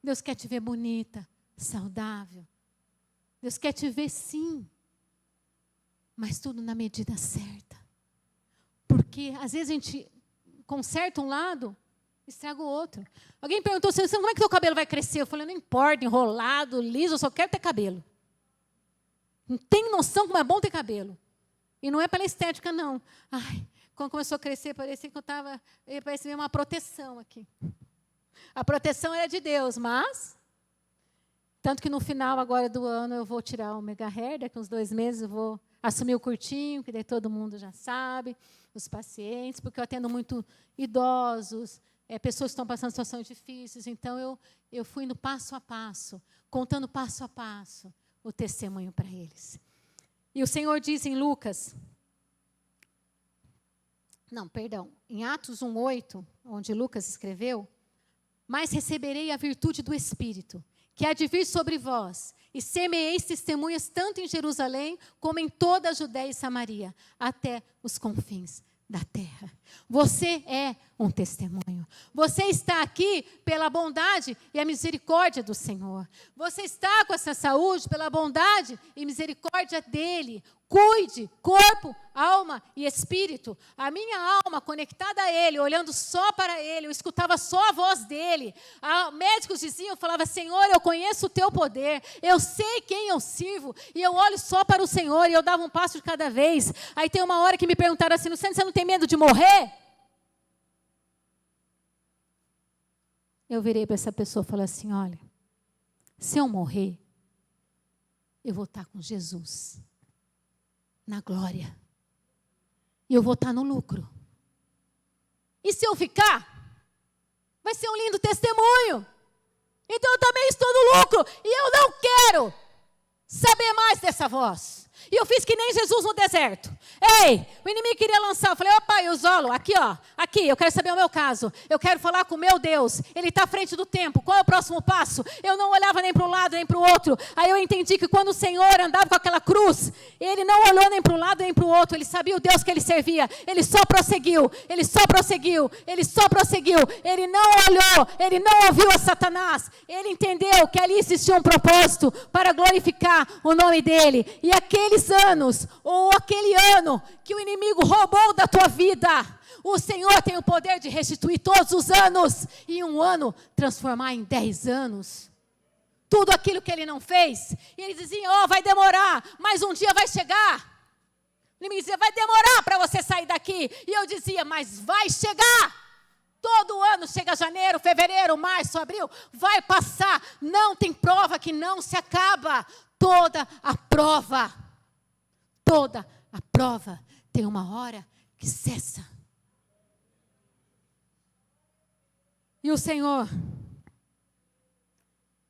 Deus quer te ver bonita, saudável. Deus quer te ver sim, mas tudo na medida certa. Porque às vezes a gente conserta um lado, estraga o outro. Alguém perguntou assim, como é que teu cabelo vai crescer? Eu falei, não importa, enrolado, liso, eu só quero ter cabelo. Não tem noção como é bom ter cabelo. E não é pela estética, não. Ai, quando começou a crescer, parecia que parecia uma proteção aqui. A proteção era de Deus, mas... Tanto que no final agora do ano eu vou tirar o mega hair, daqui uns 2 meses eu vou assumir o curtinho, que daí todo mundo já sabe, os pacientes, porque eu atendo muito idosos, pessoas que estão passando situações difíceis, então eu fui no passo a passo, contando passo a passo o testemunho para eles. E o Senhor diz em em Atos 1:8, onde Lucas escreveu, mas receberei a virtude do Espírito, que há de vir sobre vós, e semeeis testemunhas tanto em Jerusalém, como em toda a Judéia e Samaria, até os confins da terra. Você é um testemunho. Você está aqui pela bondade e a misericórdia do Senhor. Você está com essa saúde pela bondade e misericórdia dEle. Cuide, corpo, alma e espírito. A minha alma conectada a Ele, olhando só para Ele, eu escutava só a voz dEle. Médicos diziam, eu falava, Senhor, eu conheço o Teu poder, eu sei quem eu sirvo, e eu olho só para o Senhor, e eu dava um passo de cada vez. Aí tem uma hora que me perguntaram assim, Luciane, você não tem medo de morrer? Eu virei para essa pessoa e falei assim, olha, se eu morrer, eu vou estar com Jesus na glória. E eu vou estar no lucro. E se eu ficar, vai ser um lindo testemunho. Então eu também estou no lucro. E eu não quero saber mais dessa voz. E eu fiz que nem Jesus no deserto. Ei, o inimigo queria lançar. Eu falei, opa, Eusolo, aqui, ó. Aqui, eu quero saber o meu caso. Eu quero falar com o meu Deus. Ele está à frente do tempo. Qual é o próximo passo? Eu não olhava nem para um lado, nem para o outro. Aí eu entendi que quando o Senhor andava com aquela cruz, Ele não olhou nem para um lado, nem para o outro. Ele sabia o Deus que Ele servia. Ele só prosseguiu. Ele só prosseguiu. Ele só prosseguiu. Ele não olhou. Ele não ouviu a Satanás. Ele entendeu que ali existia um propósito para glorificar o nome dEle. E aqueles anos, ou aquele ano que o inimigo roubou da tua vida, o Senhor tem o poder de restituir todos os anos, e um ano transformar em 10 anos. Tudo aquilo que ele não fez, e ele dizia, vai demorar, mas um dia vai chegar. O inimigo dizia, vai demorar para você sair daqui, e eu dizia, mas vai chegar. Todo ano chega janeiro, fevereiro, março, abril, vai passar, não tem prova que não se acaba. Toda a prova tem uma hora que cessa. E o Senhor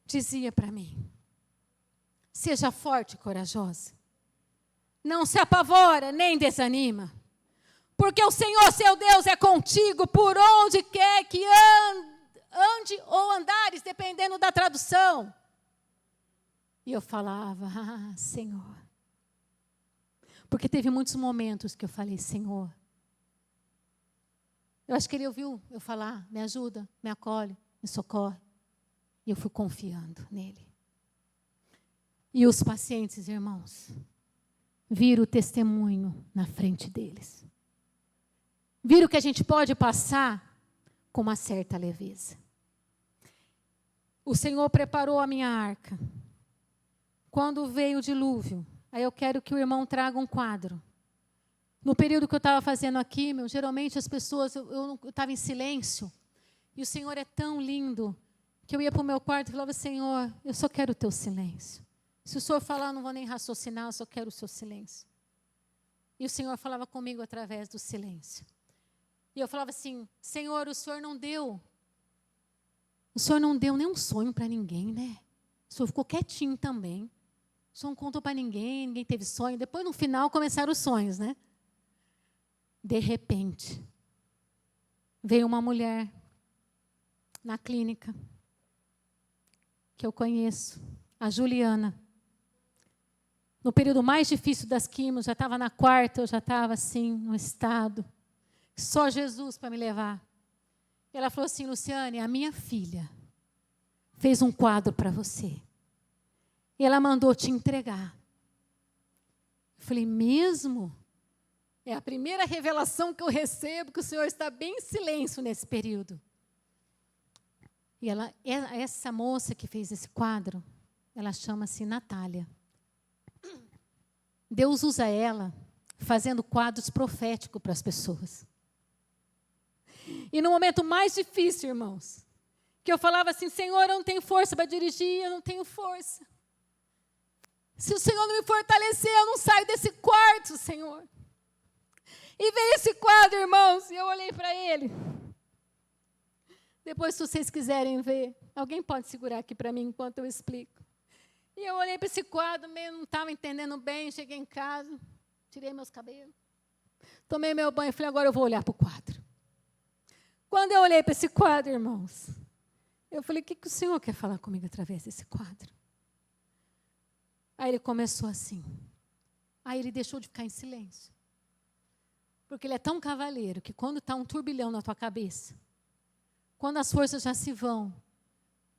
dizia para mim, seja forte e corajosa. Não se apavora, nem desanima. Porque o Senhor, seu Deus, é contigo por onde quer que ande ou andares, dependendo da tradução. E eu falava, Senhor. Porque teve muitos momentos que eu falei, Senhor. Eu acho que Ele ouviu eu falar, me ajuda, me acolhe, me socorre. E eu fui confiando nele. E os pacientes, irmãos, viram o testemunho na frente deles. Viram que a gente pode passar com uma certa leveza. O Senhor preparou a minha arca. Quando veio o dilúvio, aí eu quero que o irmão traga um quadro. No período que eu estava fazendo aqui, geralmente as pessoas, eu estava em silêncio. E o Senhor é tão lindo, que eu ia para o meu quarto e falava, Senhor, eu só quero o teu silêncio. Se o Senhor falar, eu não vou nem raciocinar, eu só quero o seu silêncio. E o Senhor falava comigo através do silêncio. E eu falava assim, Senhor, o Senhor não deu nenhum sonho para ninguém, né? O Senhor ficou quietinho também. O Senhor não contou para ninguém, ninguém teve sonho. Depois, no final, começaram os sonhos, né? De repente, veio uma mulher na clínica, que eu conheço, a Juliana. No período mais difícil das quimos, já estava na quarta, eu já estava assim, no estado. Só Jesus para me levar. Ela falou assim, Luciane, a minha filha fez um quadro para você. E ela mandou te entregar. Eu falei, mesmo? É a primeira revelação que eu recebo, que o Senhor está bem em silêncio nesse período. E essa moça que fez esse quadro, ela chama-se Natália. Deus usa ela fazendo quadros proféticos para as pessoas. E no momento mais difícil, irmãos, que eu falava assim, Senhor, eu não tenho força para dirigir, eu não tenho força. Se o Senhor não me fortalecer, eu não saio desse quarto, Senhor. E veio esse quadro, irmãos, e eu olhei para ele. Depois, se vocês quiserem ver, alguém pode segurar aqui para mim enquanto eu explico. E eu olhei para esse quadro, meio não estava entendendo bem, cheguei em casa, tirei meus cabelos, tomei meu banho e falei, agora eu vou olhar para o quadro. Quando eu olhei para esse quadro, irmãos, eu falei, o que o Senhor quer falar comigo através desse quadro? Aí ele começou assim. Aí ele deixou de ficar em silêncio. Porque ele é tão cavaleiro que quando está um turbilhão na tua cabeça, quando as forças já se vão,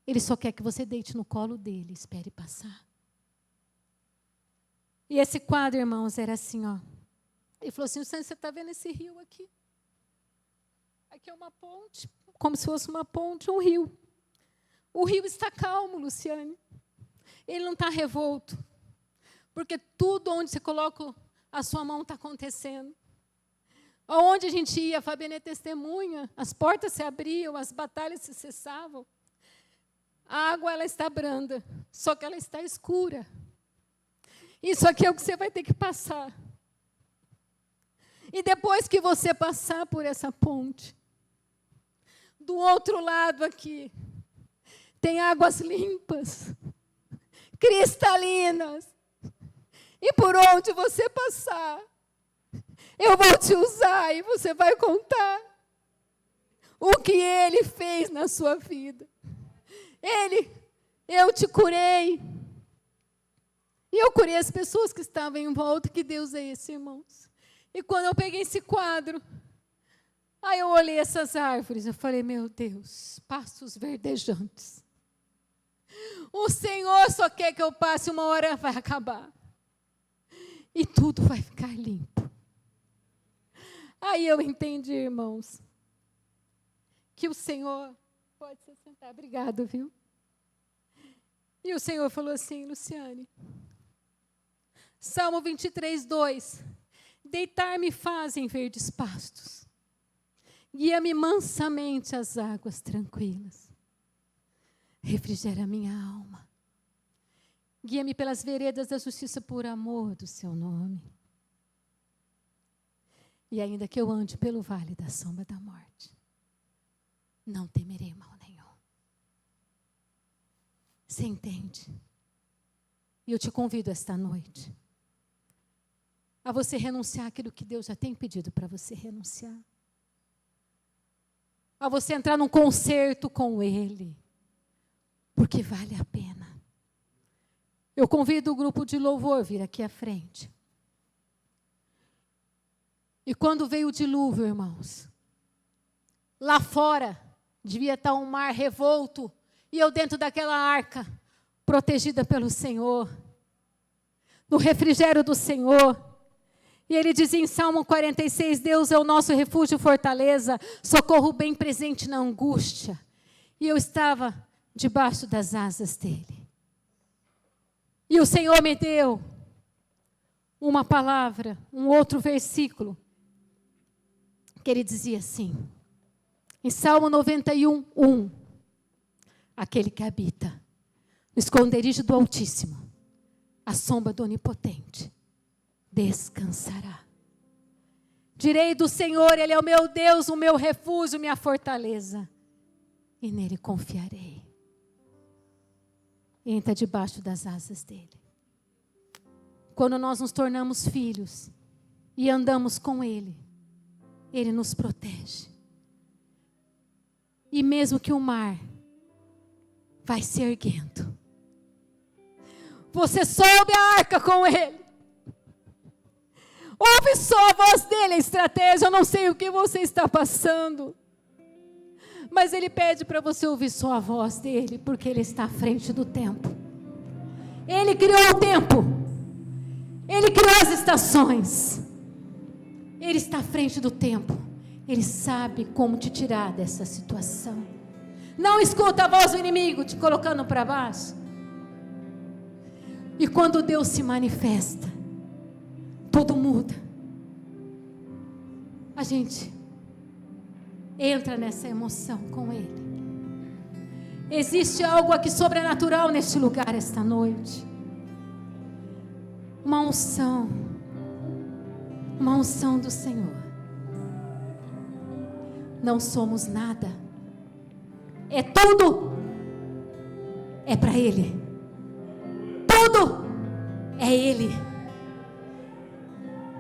ele só quer que você deite no colo dele e espere passar. E esse quadro, irmãos, era assim, ó. Ele falou assim, você está vendo esse rio aqui? Aqui é uma ponte, como se fosse uma ponte, um rio. O rio está calmo, Luciane. Ele não está revolto. Porque tudo onde você coloca a sua mão está acontecendo. Onde a gente ia, a Fabiana é testemunha, as portas se abriam, as batalhas se cessavam. A água, ela está branda, só que ela está escura. Isso aqui é o que você vai ter que passar. E depois que você passar por essa ponte, do outro lado aqui, tem águas limpas, cristalinas. E por onde você passar, eu vou te usar e você vai contar o que Ele fez na sua vida. Eu te curei. E eu curei as pessoas que estavam em volta. Que Deus é esse, irmãos? E quando eu peguei esse quadro, aí eu olhei essas árvores, eu falei, meu Deus, pastos verdejantes. O Senhor só quer que eu passe, uma hora vai acabar. E tudo vai ficar limpo. Aí eu entendi, irmãos, que o Senhor... Pode se sentar, obrigado, viu? E o Senhor falou assim, Luciane, Salmo 23, 2, deitar-me faz em verdes pastos, guia-me mansamente às águas tranquilas, refrigera minha alma, guia-me pelas veredas da justiça por amor do seu nome. E ainda que eu ande pelo vale da sombra da morte, não temerei mal nenhum. Você entende? E eu te convido esta noite a você renunciar àquilo que Deus já tem pedido para você renunciar. A você entrar num concerto com Ele, porque vale a pena. Eu convido o grupo de louvor a vir aqui à frente. E quando veio o dilúvio, irmãos, lá fora devia estar um mar revolto, e eu dentro daquela arca, protegida pelo Senhor, no refrigério do Senhor. E ele dizia em Salmo 46, Deus é o nosso refúgio e fortaleza, socorro bem presente na angústia. E eu estava debaixo das asas dele. E o Senhor me deu uma palavra, um outro versículo, que ele dizia assim, em Salmo 91, 1, aquele que habita no esconderijo do Altíssimo, à sombra do Onipotente, descansará. Direi do Senhor, Ele é o meu Deus, o meu refúgio, minha fortaleza, e nele confiarei. Entra debaixo das asas dele. Quando nós nos tornamos filhos e andamos com Ele, Ele nos protege. E mesmo que o mar vai se erguendo, você sobe a arca com Ele. Ouve só a voz dele, a estratégia. Eu não sei o que você está passando, mas Ele pede para você ouvir só a voz dele, porque Ele está à frente do tempo. Ele criou o tempo. Ele criou as estações. Ele está à frente do tempo. Ele sabe como te tirar dessa situação. Não escuta a voz do inimigo te colocando para baixo. E quando Deus se manifesta, tudo muda. A gente entra nessa emoção com Ele. Existe algo aqui sobrenatural neste lugar esta noite. Uma unção do Senhor. Não somos nada. É tudo. É para Ele. Tudo é Ele.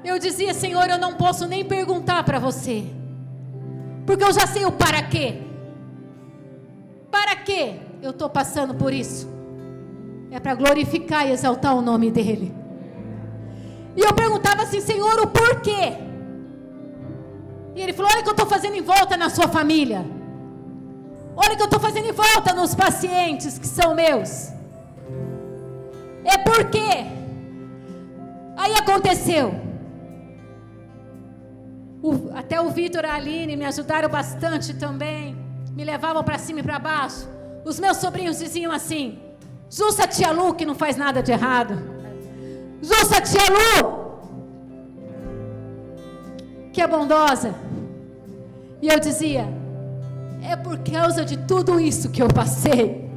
Eu dizia, Senhor, eu não posso nem perguntar para você, porque eu já sei o para quê. Para quê eu estou passando por isso? É para glorificar e exaltar o nome dEle. E eu perguntava assim, Senhor, o porquê? E Ele falou, olha o que eu estou fazendo em volta na sua família. Olha o que eu estou fazendo em volta nos pacientes que são meus. É porque aí aconteceu. Até o Vitor e a Aline me ajudaram bastante também. Me levavam para cima e para baixo. Os meus sobrinhos diziam assim, justa tia Lu que não faz nada de errado. Justa tia Lu que é bondosa. E eu dizia, é por causa de tudo isso que eu passei.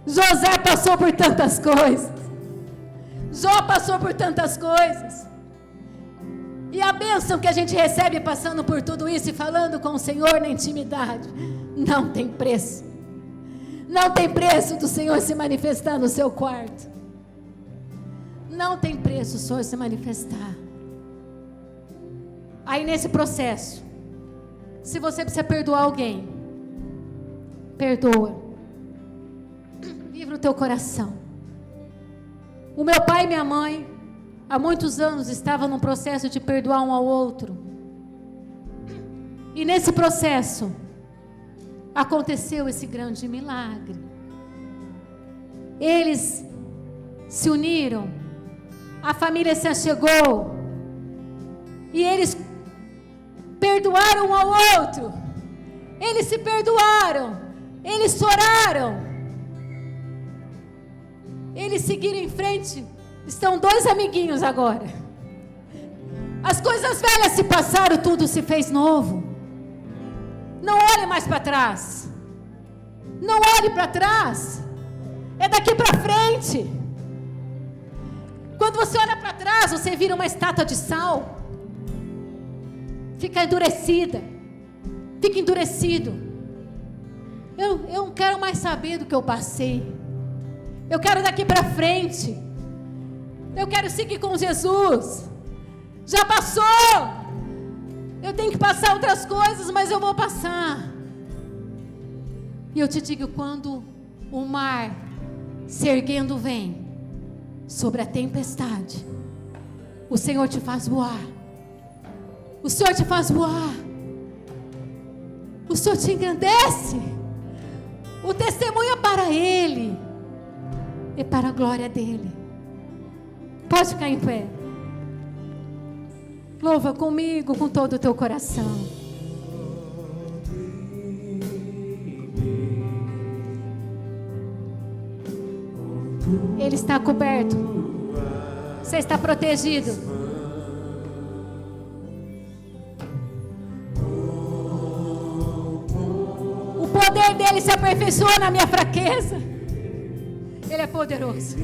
José passou por tantas coisas. Jó passou por tantas coisas. E a bênção que a gente recebe passando por tudo isso e falando com o Senhor na intimidade, não tem preço. Não tem preço do Senhor se manifestar no seu quarto. Não tem preço o Senhor se manifestar. Aí nesse processo, se você precisa perdoar alguém, perdoa. Livra o teu coração. O meu pai e minha mãe, há muitos anos, estavam num processo de perdoar um ao outro. E nesse processo, aconteceu esse grande milagre. Eles se uniram, a família se achegou, e eles perdoaram um ao outro. Eles se perdoaram, eles choraram. Eles seguiram em frente. Estão 2 amiguinhos agora. As coisas velhas se passaram, tudo se fez novo. Não olhe mais para trás. Não olhe para trás. É daqui para frente. Quando você olha para trás, você vira uma estátua de sal. Fica endurecida. Fica endurecido. Eu não quero mais saber do que eu passei. Eu quero daqui para frente. Eu quero seguir com Jesus. Já passou. Eu tenho que passar outras coisas, mas eu vou passar. E eu te digo, quando o mar se erguendo vem sobre a tempestade, o Senhor te faz voar. O Senhor te faz voar. O Senhor te engrandece. O testemunho é para Ele. É para a glória dEle. Pode ficar em pé. Louva comigo com todo o teu coração. Ele está coberto. Você está protegido. O poder dele se aperfeiçoa na minha fraqueza. Ele é poderoso.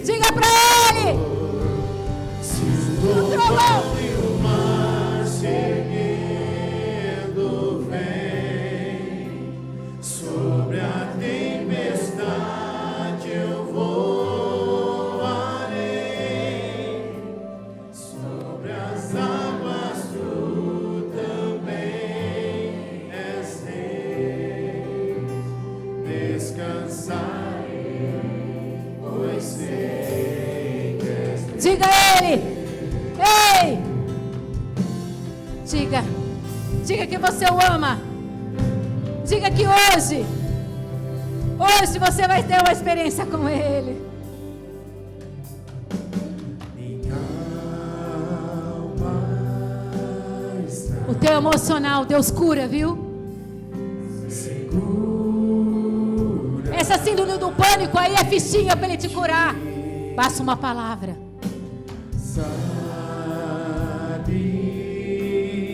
Diga para Ele. O trovão e o mar se erguendo vem, sobre a tempestade eu voarei, sobre as águas tu também és rei, descansarei, pois sei que és rei. Diga a Ele. Ei! Diga que você o ama. Diga que hoje hoje você vai ter uma experiência com Ele. O teu emocional, Deus cura, viu? Essa síndrome do pânico aí é fichinha para Ele te curar. Basta uma palavra.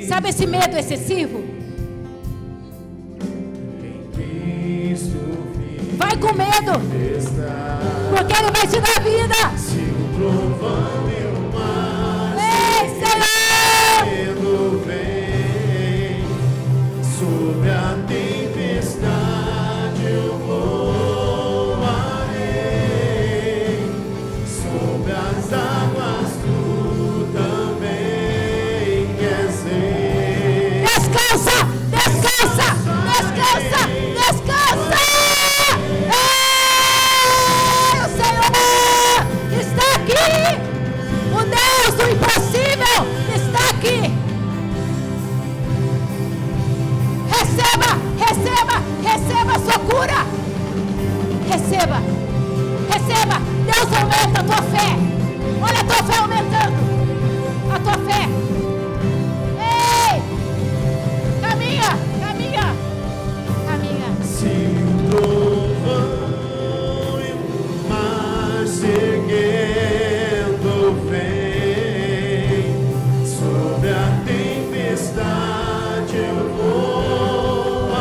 Sabe esse medo excessivo? Vai com medo, porque Ele vai te dar vida. Ei, Senhor! Vem sobre a tempestade, eu voarei sobre as águas, tu também queres ir. Descansa, descansa, descansa, descansa. Ei, o Senhor está aqui. O Deus do impossível está aqui. Receba, receba, receba a sua cura. Receba, receba. Deus aumenta a tua fé. Olha a tua fé aumentando. A tua fé. Ei, caminha, caminha, caminha. Se o trovão e o mar seguindo vem sobre a tempestade, eu voarei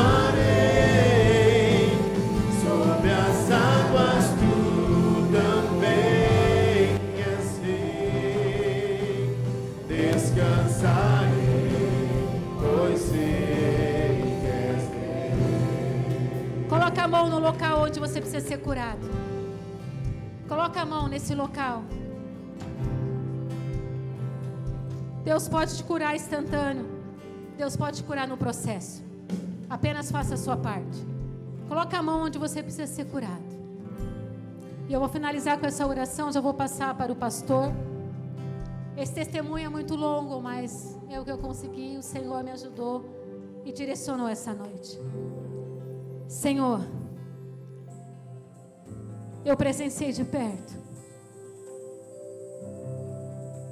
sobre as águas, tu também queres vir. Descansarei, pois sei que és Deus. Coloca a mão no local onde você precisa ser curado. Coloca a mão nesse local. Deus pode te curar instantâneo. Deus pode te curar no processo. Apenas faça a sua parte. Coloca a mão onde você precisa ser curado. E eu vou finalizar com essa oração. Já vou passar para o pastor. Esse testemunho é muito longo, mas é o que eu consegui. O Senhor me ajudou e direcionou essa noite. Senhor, eu presenciei de perto,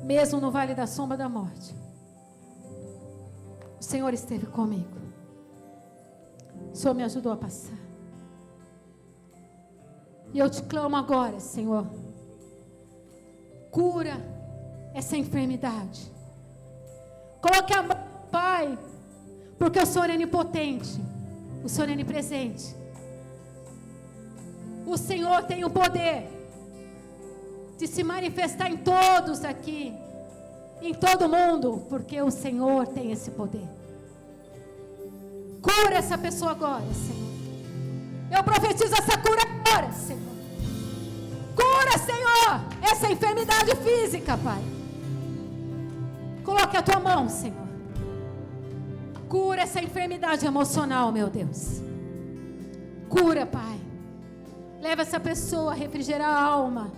mesmo no vale da sombra da morte, o Senhor esteve comigo. O Senhor me ajudou a passar. E eu te clamo agora, Senhor, cura essa enfermidade. Coloque a mão, Pai, porque o Senhor é onipotente, o Senhor é onipresente. O Senhor tem o poder de se manifestar em todos aqui, em todo mundo, porque o Senhor tem esse poder. Cura essa pessoa agora, Senhor. Eu profetizo essa cura agora, Senhor. Cura, Senhor, essa enfermidade física, Pai. Coloque a tua mão, Senhor. Cura essa enfermidade emocional, meu Deus. Cura, Pai. Leva essa pessoa a refrigerar a alma.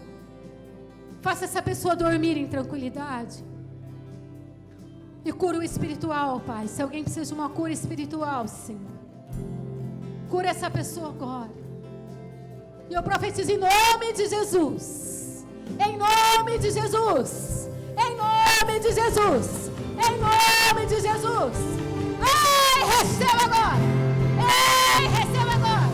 Faça essa pessoa dormir em tranquilidade. E cura o espiritual, Pai. Se alguém precisa de uma cura espiritual, Senhor, cura essa pessoa agora. E eu profetizo em nome de Jesus. Em nome de Jesus. Em nome de Jesus. Em nome de Jesus. Ei, receba agora. Ei, receba agora.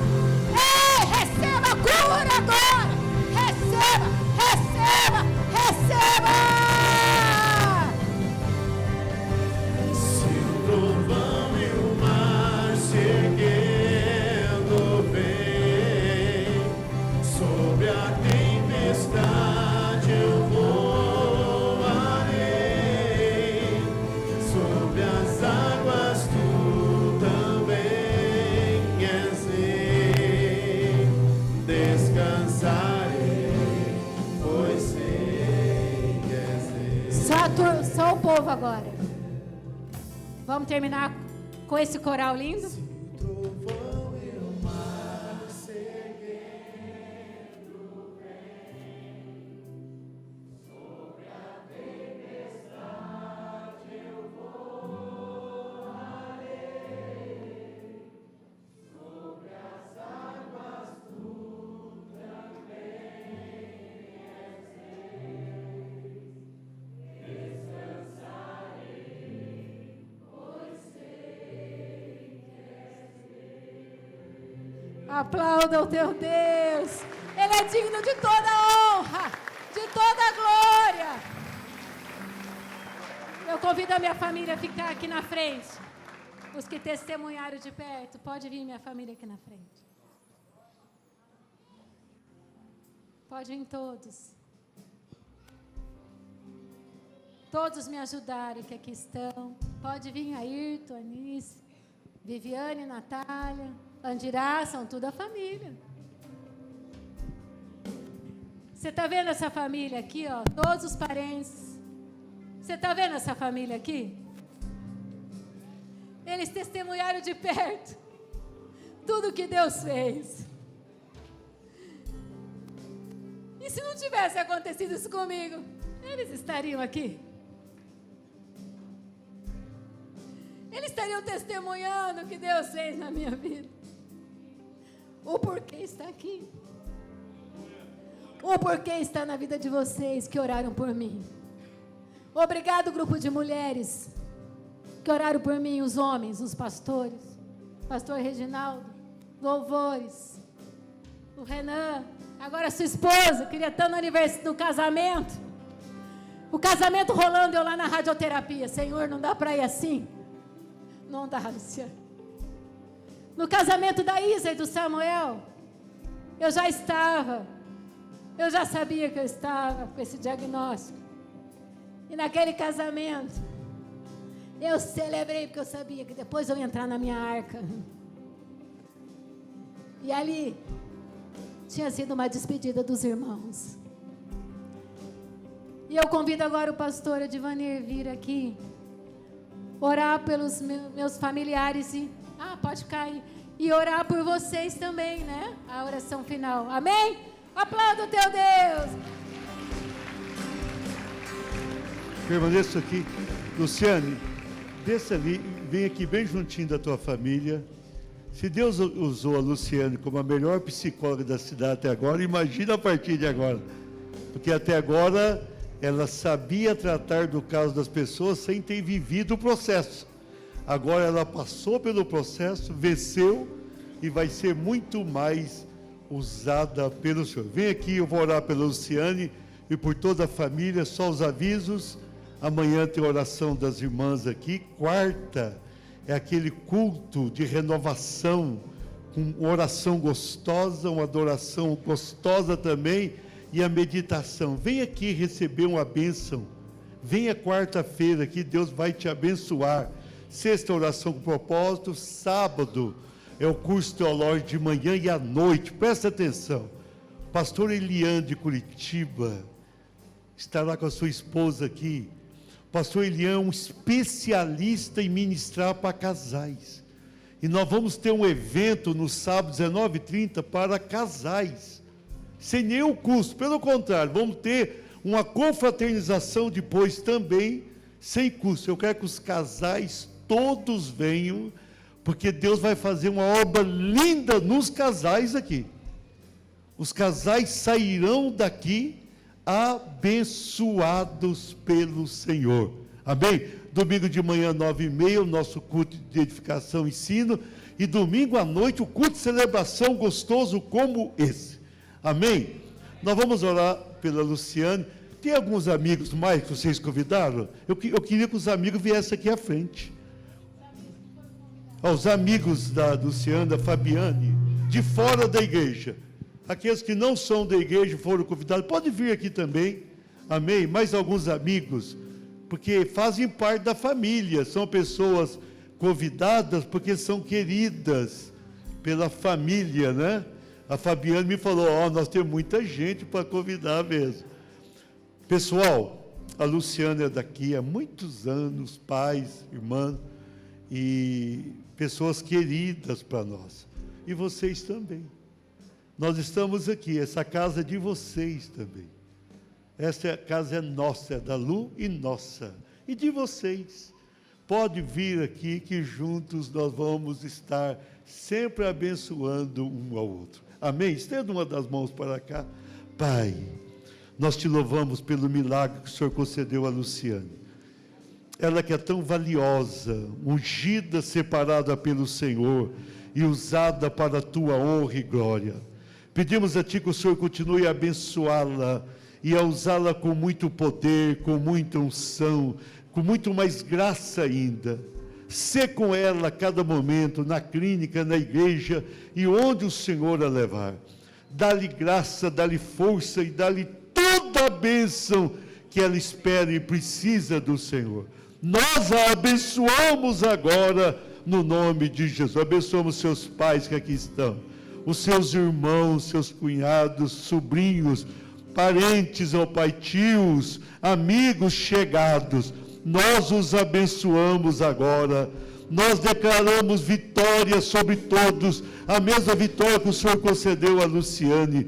Ei, receba a cura agora. Receba, receba, receba. Se o trovão e o mar seguindo vem sobre a tempestade, eu voarei sobre as águas, tu também queres ir. Descansarei, pois sei que és Deus. Só o povo agora. Vamos terminar com esse coral lindo? Aplauda o teu Deus. Ele é digno de toda honra, de toda glória. Eu convido a minha família a ficar aqui na frente. Os que testemunharam de perto, pode vir minha família aqui na frente. Pode vir todos. Todos me ajudaram que aqui estão. Pode vir Ayrton, Anice, Viviane, Natália, Andirá, são tudo a família. Você está vendo essa família aqui, ó? Todos os parentes. Você está vendo essa família aqui? Eles testemunharam de perto tudo que Deus fez. E se não tivesse acontecido isso comigo, eles estariam aqui? Eles estariam testemunhando o que Deus fez na minha vida. O porquê está aqui. O porquê está na vida de vocês que oraram por mim. Obrigado, grupo de mulheres que oraram por mim, os homens, os pastores, pastor Reginaldo, louvores, o Renan, agora sua esposa, queria estar no casamento, o casamento rolando, eu lá na radioterapia. Senhor, não dá para ir assim? Não dá, Luciano. No casamento da Isa e do Samuel, eu já sabia que eu estava com esse diagnóstico. E naquele casamento, eu celebrei porque eu sabia que depois eu ia entrar na minha arca. E ali tinha sido uma despedida dos irmãos. E eu convido agora o pastor Edivanir vir aqui, orar pelos meus familiares e... pode ficar aí. E orar por vocês também, né? A oração final. Amém? Aplauda o teu Deus. Permaneça aqui. Luciane, desça ali, vem aqui bem juntinho da tua família. Se Deus usou a Luciane como a melhor psicóloga da cidade até agora, imagina a partir de agora. Porque até agora ela sabia tratar do caso das pessoas sem ter vivido o processo. Agora ela passou pelo processo, venceu e vai ser muito mais usada pelo Senhor. Vem aqui, eu vou orar pela Luciane e por toda a família, só os avisos. Amanhã tem oração das irmãs aqui. Quarta é aquele culto de renovação, com oração gostosa, uma adoração gostosa também, e a meditação. Vem aqui receber uma bênção. Venha quarta-feira que Deus vai te abençoar. Sexta, oração com propósito. Sábado é o curso teológico de manhã e à noite. Presta atenção. Pastor Eliane de Curitiba estará com a sua esposa aqui. Pastor Eliane é um especialista em ministrar para casais. E nós vamos ter um evento no sábado, 19h30, para casais. Sem nenhum custo. Pelo contrário, vamos ter uma confraternização depois também, sem custo. Eu quero que os casais todos venham, porque Deus vai fazer uma obra linda nos casais aqui. Os casais sairão daqui abençoados pelo Senhor. Amém? Domingo de manhã, 9h30, o nosso culto de edificação e ensino. E domingo à noite, o culto de celebração gostoso como esse. Amém? Nós vamos orar pela Luciane. Tem alguns amigos mais que vocês convidaram? Eu queria que os amigos viessem aqui à frente. Os amigos da Luciane, da Fabiane, de fora da igreja. Aqueles que não são da igreja foram convidados, pode vir aqui também. Amém? Mais alguns amigos, porque fazem parte da família, são pessoas convidadas porque são queridas pela família, né? A Fabiane me falou, nós temos muita gente para convidar mesmo. Pessoal, a Luciana é daqui há muitos anos, pais, irmãs, e pessoas queridas para nós. E vocês também. Nós estamos aqui, essa casa é de vocês também. Essa casa é nossa, é da Lu e nossa. E de vocês. Pode vir aqui que juntos nós vamos estar sempre abençoando um ao outro. Amém? Estenda uma das mãos para cá. Pai, nós te louvamos pelo milagre que o Senhor concedeu a Luciane. Ela que é tão valiosa, ungida, separada pelo Senhor, e usada para a tua honra e glória. Pedimos a Ti que o Senhor continue a abençoá-la e a usá-la com muito poder, com muita unção, com muito mais graça ainda. Sê com ela a cada momento, na clínica, na igreja e onde o Senhor a levar. Dá-lhe graça, dá-lhe força e dá-lhe toda a bênção que ela espera e precisa do Senhor. Nós a abençoamos agora no nome de Jesus. Abençoamos seus pais que aqui estão, os seus irmãos, seus cunhados, sobrinhos, parentes, ó Pai, tios, amigos chegados. Nós os abençoamos agora. Nós declaramos vitória sobre todos, a mesma vitória que o Senhor concedeu a Luciane,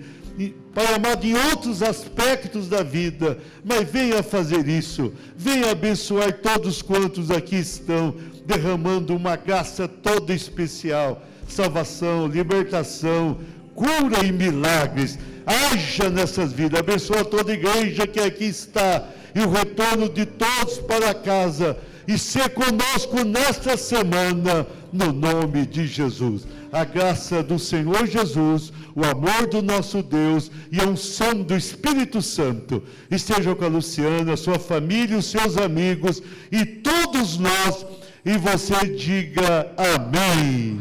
Pai amado, em outros aspectos da vida, mas venha fazer isso, venha abençoar todos quantos aqui estão, derramando uma graça toda especial, salvação, libertação, cura e milagres. Haja nessas vidas, abençoa toda a igreja que aqui está, e o retorno de todos para casa, e ser conosco nesta semana, no nome de Jesus. A graça do Senhor Jesus, o amor do nosso Deus e a unção do Espírito Santo estejam com a Luciana, a sua família, os seus amigos e todos nós, e você diga amém.